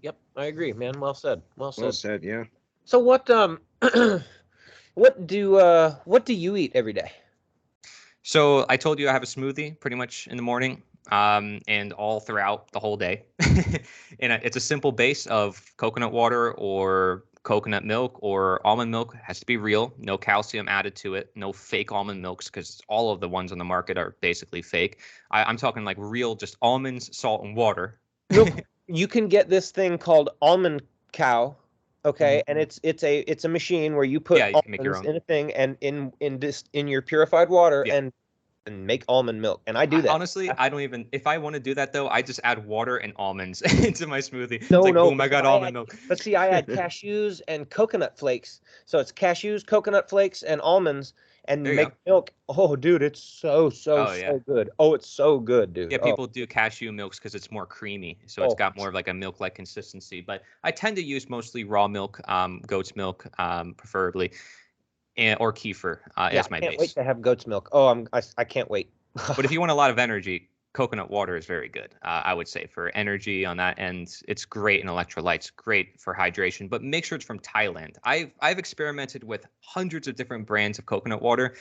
Yep, I agree, man. Well said. Well said, yeah. So what what do you eat every day? So I told you I have a smoothie pretty much in the morning. And all throughout the whole day. And it's a simple base of coconut water or coconut milk or almond milk. It has to be real, no calcium added to it, no fake almond milks because all of the ones on the market are basically fake. I'm talking like real, just almonds, salt, and water. You can get this thing called almond cow. Okay, and it's a machine where you put almonds in a thing and in your purified water and make almond milk. And I do that. Honestly, I don't even, if I want to do that though, I just add water and almonds into my smoothie. No, it's like, boom, I got almond milk. But see, I add cashews and coconut flakes. So it's cashews, coconut flakes, and almonds and make milk. Oh, dude, it's so good. Oh, it's so good, dude. Yeah, people do cashew milks because it's more creamy. So it's got more of like a milk-like consistency. But I tend to use mostly raw milk, goat's milk, preferably. Or kefir as my base. I can't wait to have goat's milk. Oh, I can't wait. But if you want a lot of energy, coconut water is very good. I would say for energy on that end, it's great in electrolytes, great for hydration. But make sure it's from Thailand. I've experimented with hundreds of different brands of coconut water.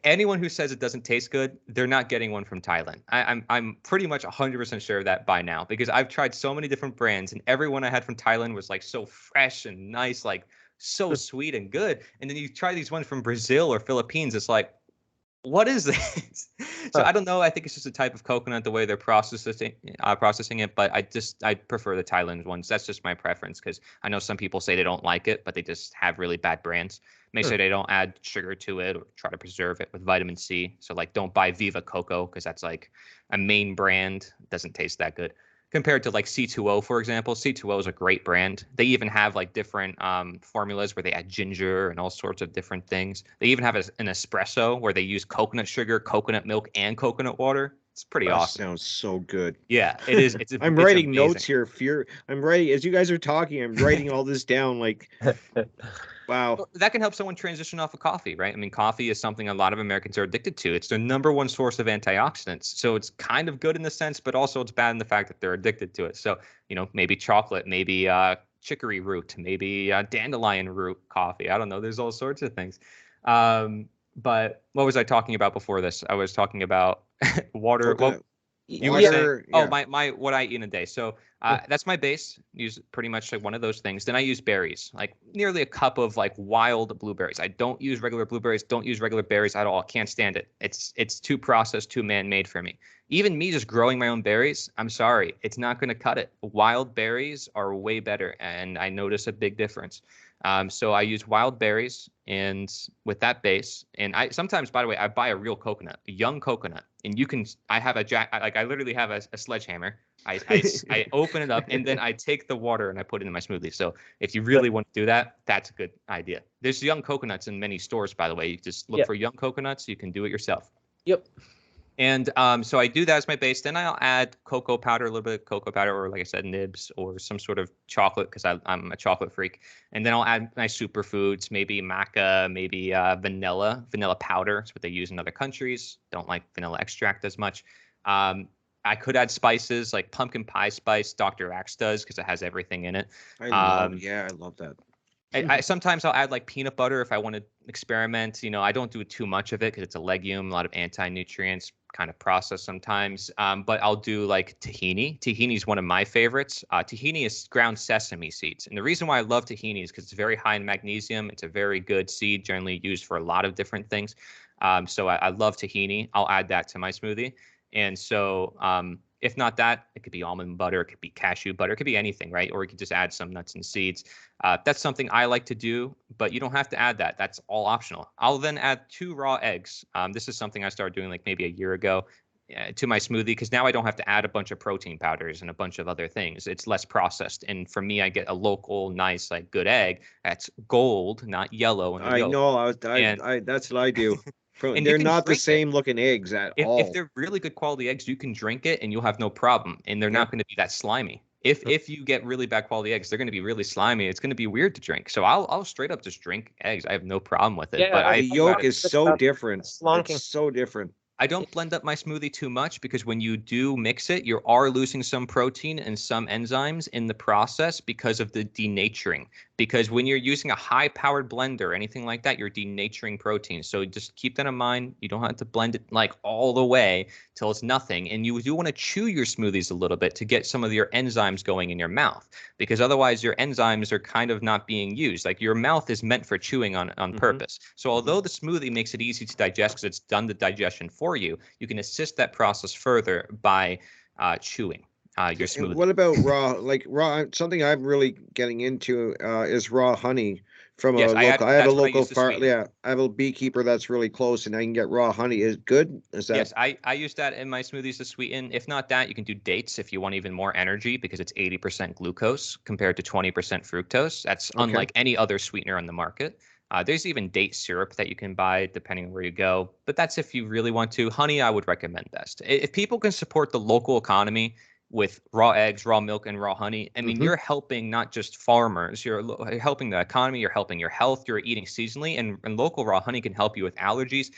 Anyone who says it doesn't taste good, they're not getting one from Thailand. I'm pretty much 100% sure of that by now because I've tried so many different brands and every one I had from Thailand was like so fresh and nice, like so sweet and good. And then you try these ones from Brazil or Philippines, it's like, what is this? So I don't know. I think it's just a type of coconut, the way they're processing it. But I prefer the Thailand ones. That's just my preference, because I know some people say they don't like it, but they just have really bad brands. May say they don't add sugar to it or try to preserve it with vitamin C. So like, don't buy Viva Coco, because that's like a main brand. It doesn't taste that good. Compared to like C2O, for example. C2O is a great brand. They even have like different formulas where they add ginger and all sorts of different things. They even have an espresso where they use coconut sugar, coconut milk, and coconut water. It's pretty awesome. Sounds so good. Yeah, it is. I'm writing notes here. I'm writing as you guys are talking. I'm writing all this down. Like, wow. Well, that can help someone transition off of coffee, right? I mean, coffee is something a lot of Americans are addicted to. It's their number one source of antioxidants. So it's kind of good in the sense, but also it's bad in the fact that they're addicted to it. So, maybe chocolate, maybe chicory root, maybe dandelion root coffee. I don't know. There's all sorts of things. But what was I talking about before this? I was talking about water. Well, you were saying, my what I eat in a day. So that's my base. Use pretty much like one of those things. Then I use berries, like nearly a cup of like wild blueberries. I don't use regular blueberries. Don't use regular berries at all. Can't stand it. It's too processed, too man-made for me. Even me just growing my own berries, I'm sorry, it's not going to cut it. Wild berries are way better, and I notice a big difference. So I use wild berries, and with that base, and I sometimes, by the way, I buy a real coconut, a young coconut, and I literally have a sledgehammer. I open it up, and then I take the water and I put it in my smoothie. So if you really want to do that, that's a good idea. There's young coconuts in many stores, by the way. You just look for young coconuts. You can do it yourself. Yep. And so I do that as my base. Then I'll add cocoa powder, a little bit of cocoa powder, or like I said, nibs, or some sort of chocolate, because I'm a chocolate freak. And then I'll add my superfoods, maybe maca, maybe vanilla powder. That's what they use in other countries. Don't like vanilla extract as much. I could add spices like pumpkin pie spice. Dr. Axe does, because it has everything in it. I love that. I sometimes I'll add like peanut butter if I want to experiment. I don't do too much of it because it's a legume, a lot of anti-nutrients, kind of processed sometimes. But I'll do like tahini. Tahini is one of my favorites. Tahini is ground sesame seeds. And the reason why I love tahini is because it's very high in magnesium. It's a very good seed, generally used for a lot of different things. So I love tahini. I'll add that to my smoothie. And so if not that, it could be almond butter, it could be cashew butter, it could be anything, right? Or you could just add some nuts and seeds. That's something I like to do, but you don't have to add that. That's all optional. I'll then add 2 raw eggs. This is something I started doing like maybe a year ago to my smoothie, because now I don't have to add a bunch of protein powders and a bunch of other things. It's less processed. And for me, I get a local, nice, like good egg that's gold, not yellow. I know. That's what I do. And they're not the same looking eggs at all. If they're really good quality eggs, you can drink it and you'll have no problem. And they're not going to be that slimy. If you get really bad quality eggs, they're going to be really slimy. It's going to be weird to drink. So I'll straight up just drink eggs. I have no problem with it. Yeah, but the yolk is so different. It's so different. I don't blend up my smoothie too much, because when you do mix it, you are losing some protein and some enzymes in the process because of the denaturing. Because when you're using a high-powered blender or anything like that, you're denaturing protein. So just keep that in mind. You don't have to blend it like all the way till it's nothing. And you do want to chew your smoothies a little bit to get some of your enzymes going in your mouth, because otherwise your enzymes are kind of not being used. Like, your mouth is meant for chewing on purpose. So although the smoothie makes it easy to digest because it's done the digestion for you, you can assist that process further by chewing your smoothie. And what about raw? Something I'm really getting into is raw honey from a local. I have a local farm. Yeah, I have a beekeeper that's really close, and I can get raw honey. Is good? Is that? Yes, I use that in my smoothies to sweeten. If not that, you can do dates if you want even more energy, because it's 80% glucose compared to 20% fructose. That's unlike any other sweetener on the market. There's even date syrup that you can buy depending on where you go, but that's if you really want to. Honey, I would recommend best. If people can support the local economy with raw eggs, raw milk, and raw honey, I mean, you're helping not just farmers, you're helping the economy, you're helping your health, you're eating seasonally, and local raw honey can help you with allergies.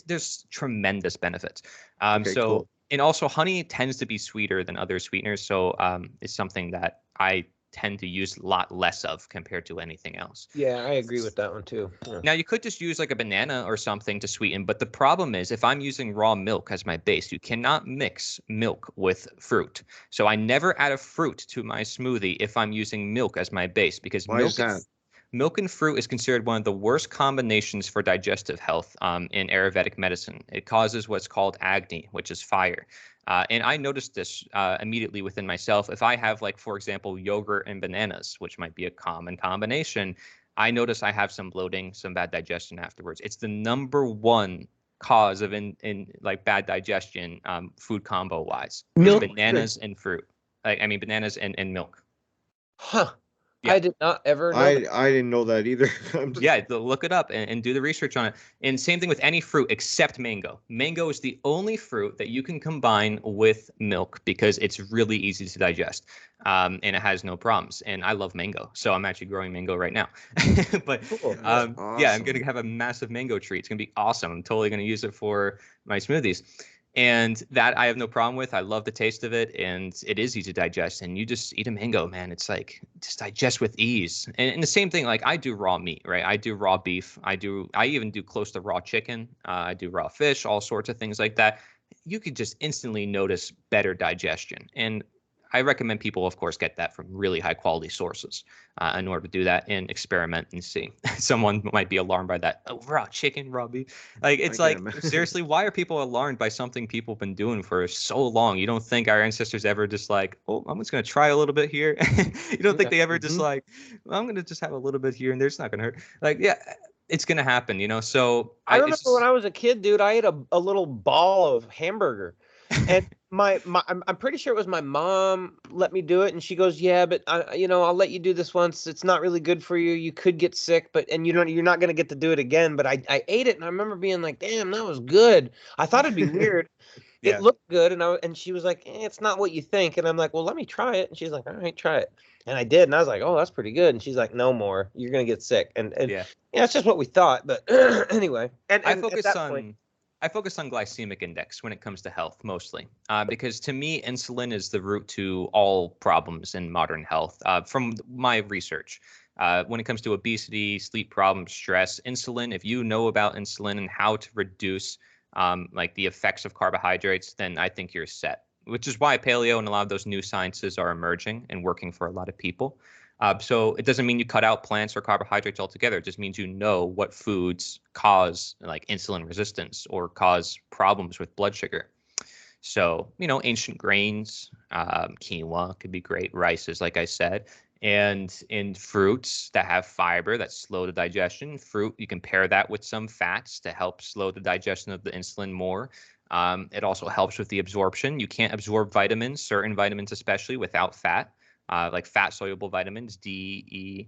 There's tremendous benefits. Cool. And also honey tends to be sweeter than other sweeteners, so it's something that I tend to use a lot less of compared to anything else. Yeah, I agree with that one too. Yeah. Now, you could just use like a banana or something to sweeten, but the problem is if I'm using raw milk as my base, you cannot mix milk with fruit. So I never add a fruit to my smoothie if I'm using milk as my base, because Why is that? Milk and fruit is considered one of the worst combinations for digestive health in Ayurvedic medicine. It causes what's called agni, which is fire. And I noticed this immediately within myself. If I have, like, for example, yogurt and bananas, which might be a common combination, I notice I have some bloating, some bad digestion afterwards. It's the number one cause of in like bad digestion, food combo wise, is Milk. bananas and fruit. I mean, bananas and milk. Huh. Yeah. I did not ever know that. I didn't know that either. Yeah, look it up and do the research on it. And same thing with any fruit except mango. Mango is the only fruit that you can combine with milk because it's really easy to digest, and it has no problems. And I love mango, so I'm actually growing mango right now. But Cool. yeah, I'm Awesome. gonna have a massive mango tree. It's gonna be awesome. I'm totally gonna use it for my smoothies. And that I have no problem with. I love the taste of it, and it is easy to digest. And you just eat a mango, man. It's like just digest with ease. And the same thing, like I do raw meat, right? I do raw beef. I even do close to raw chicken. I do raw fish, all sorts of things like that. You could just instantly notice better digestion. And I recommend people, of course, get that from really high quality sources in order to do that and experiment and see. Someone might be alarmed by that. Oh, raw chicken, raw beef. Like, it's like, seriously, why are people alarmed by something people have been doing for so long? You don't think our ancestors ever just like, oh, I'm just going to try a little bit here? You don't think they ever just like, well, I'm going to just have a little bit here and there. It's not going to hurt. Like, yeah, it's going to happen, you know? So I remember when I was a kid, dude, I ate a little ball of hamburger. And I'm pretty sure it was my mom let me do it, and she goes, "Yeah, but I'll let you do this once. It's not really good for you. You could get sick, and you're not gonna get to do it again." But I ate it, and I remember being like, "Damn, that was good." I thought it'd be weird. Yeah. It looked good, and she was like, "It's not what you think." And I'm like, "Well, let me try it." And she's like, "All right, try it." And I did, and I was like, "Oh, that's pretty good." And she's like, "No more. You're gonna get sick." And yeah, it's just what we thought. But anyway, and I at focus that on point, I focus on glycemic index when it comes to health mostly, because to me, insulin is the root to all problems in modern health. From my research, when it comes to obesity, sleep problems, stress, insulin, if you know about insulin and how to reduce like the effects of carbohydrates, then I think you're set. Which is why paleo and a lot of those new sciences are emerging and working for a lot of people. So it doesn't mean you cut out plants or carbohydrates altogether. It just means you know what foods cause like insulin resistance or cause problems with blood sugar. So, ancient grains, quinoa could be great. Rices, like I said, and in fruits that have fiber that slow the digestion. Fruit, you can pair that with some fats to help slow the digestion of the insulin more. It also helps with the absorption. You can't absorb vitamins, certain vitamins especially, without fat. Like fat soluble vitamins, D, E,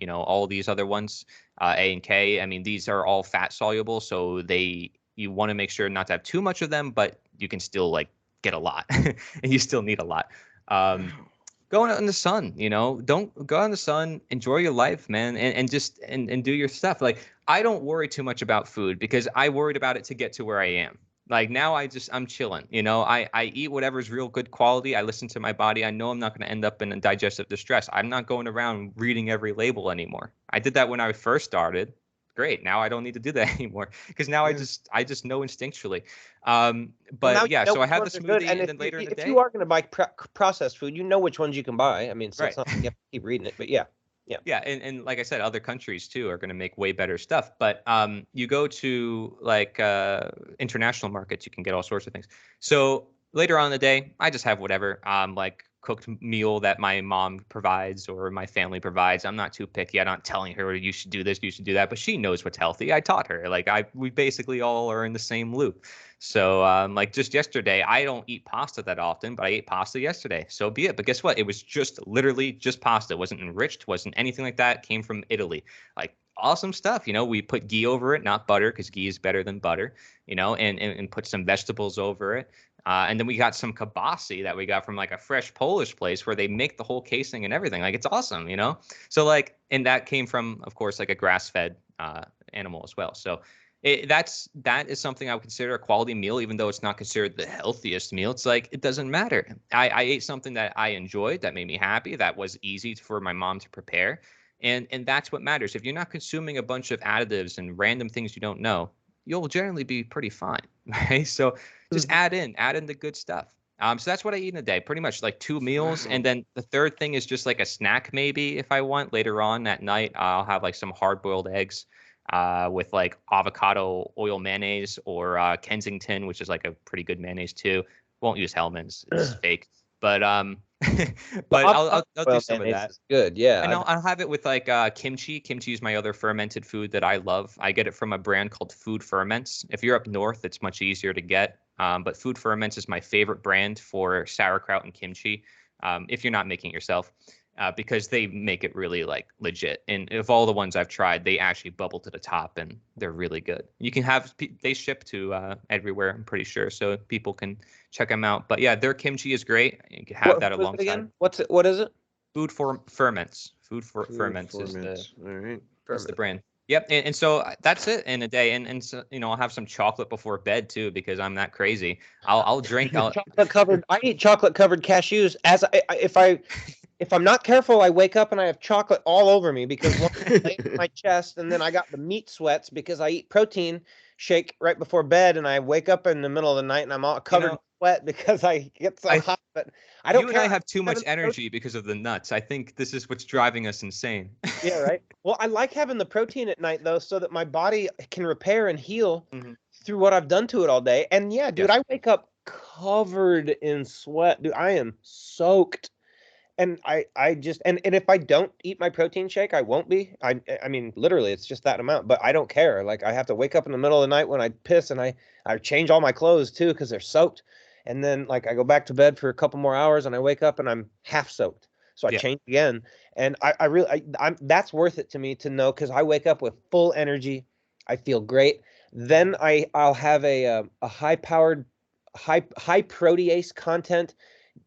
all these other ones, A and K. I mean, these are all fat soluble, so you want to make sure not to have too much of them, but you can still like get a lot, and you still need a lot. Going out in the sun, don't go out in the sun, enjoy your life, man, and just and do your stuff. Like, I don't worry too much about food because I worried about it to get to where I am. Like now I'm chilling, I eat whatever's real good quality. I listen to my body. I know I'm not going to end up in a digestive distress. I'm not going around reading every label anymore. I did that when I first started. Great. Now I don't need to do that anymore because now I just know instinctually. But yeah, so I have the smoothie, and then later in the day, if you are going to buy processed food, you know which ones you can buy. I mean, so right. it's not like you have to keep reading it, but yeah. Yeah, and like I said, other countries too are going to make way better stuff. But you go to like international markets, you can get all sorts of things. So later on in the day, I just have whatever like cooked meal that my mom provides or my family provides. I'm not too picky. I'm not telling her you should do this, you should do that, but she knows what's healthy. I taught her. Like we basically all are in the same loop. So like just yesterday, I don't eat pasta that often, but I ate pasta yesterday. So be it. But guess what? It was just literally just pasta. It wasn't enriched, wasn't anything like that. It came from Italy. Like awesome stuff. We put ghee over it, not butter, because ghee is better than butter, and put some vegetables over it. And then we got some kibasi that we got from like a fresh Polish place where they make the whole casing and everything. Like it's awesome, So like, and that came from, of course, like a grass-fed animal as well. So that is something I would consider a quality meal, even though it's not considered the healthiest meal. It's like, it doesn't matter. I ate something that I enjoyed, that made me happy, that was easy for my mom to prepare. And that's what matters. If you're not consuming a bunch of additives and random things you don't know, you'll generally be pretty fine, right? So just add in the good stuff. So that's what I eat in a day, pretty much like 2 meals. And then the third thing is just like a snack, maybe if I want later on at night, I'll have like some hard boiled eggs with like avocado oil mayonnaise or Kensington, which is like a pretty good mayonnaise too. Won't use Hellman's, it's fake. But but I'll do some of that. Good, yeah. And I'll have it with like kimchi. Kimchi is my other fermented food that I love. I get it from a brand called Food Ferments. If you're up north, it's much easier to get. But Food Ferments is my favorite brand for sauerkraut and kimchi. If you're not making it yourself, because they make it really like legit. And of all the ones I've tried, they actually bubble to the top, and they're really good. You can have they ship to everywhere, I'm pretty sure, so people can check them out. But yeah, their kimchi is great. You can have that alongside. Again? What's it? What is it? Food Ferments. Food Ferments is all right. That's the brand. Yep, and so that's it in a day, and so, you know, I'll have some chocolate before bed too because I'm that crazy. I'll drink. Chocolate covered. I eat chocolate covered cashews. If I'm not careful, I wake up and I have chocolate all over me because one in my chest, and then I got the meat sweats because I eat protein shake right before bed, and I wake up in the middle of the night and I'm all covered in sweat because I get so hot. But I don't. You and I have too much energy because of the nuts. I think this is what's driving us insane. Yeah, right. Well, I like having the protein at night though, so that my body can repair and heal through what I've done to it all day. And yeah, dude, I wake up covered in sweat. Dude, I am soaked. And I just and if I don't eat my protein shake, I won't be. I mean, literally, it's just that amount. But I don't care. Like, I have to wake up in the middle of the night when I piss, and I change all my clothes too because they're soaked. And then like I go back to bed for a couple more hours, and I wake up and I'm half soaked. So I change again, and I really that's worth it to me to know because I wake up with full energy. I feel great. Then I'll have a high powered, high protease content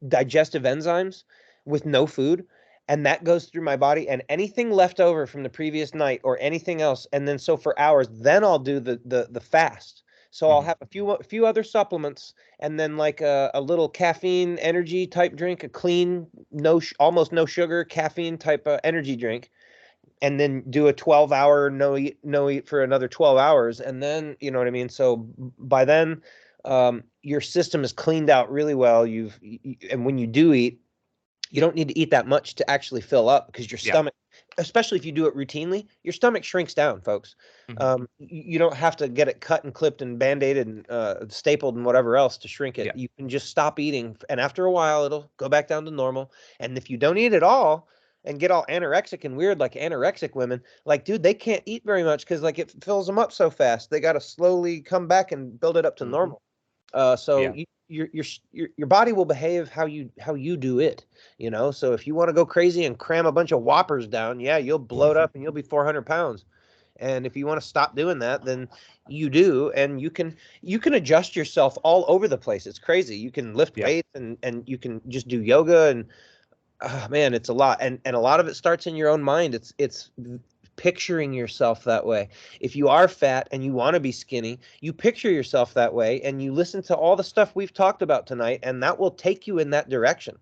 digestive enzymes with no food, and that goes through my body, and anything left over from the previous night or anything else, and then so for hours, then I'll do the fast. So I'll have a few other supplements, and then like a little caffeine energy type drink, a clean, almost no sugar caffeine type energy drink, and then do a 12-hour no eat for another 12 hours, and then you know what I mean. So by then, your system is cleaned out really well. And when you do eat, you don't need to eat that much to actually fill up because your stomach, especially if you do it routinely, your stomach shrinks down, folks. You don't have to get it cut and clipped and band-aided and stapled and whatever else to shrink it. You can just stop eating, and after a while, it'll go back down to normal. And if you don't eat at all and get all anorexic and weird like anorexic women, like, dude, they can't eat very much because like it fills them up so fast. They got to slowly come back and build it up to normal. Your body will behave how you do it, you know. So if you want to go crazy and cram a bunch of Whoppers down, you'll bloat up and you'll be 400 pounds. And if you want to stop doing that, then you do, and you can adjust yourself all over the place. It's crazy. You can lift weights and you can just do yoga, and man, it's a lot. And a lot of it starts in your own mind. It's picturing yourself that way. If you are fat and you want to be skinny, you picture yourself that way, and you listen to all the stuff we've talked about tonight, and that will take you in that direction.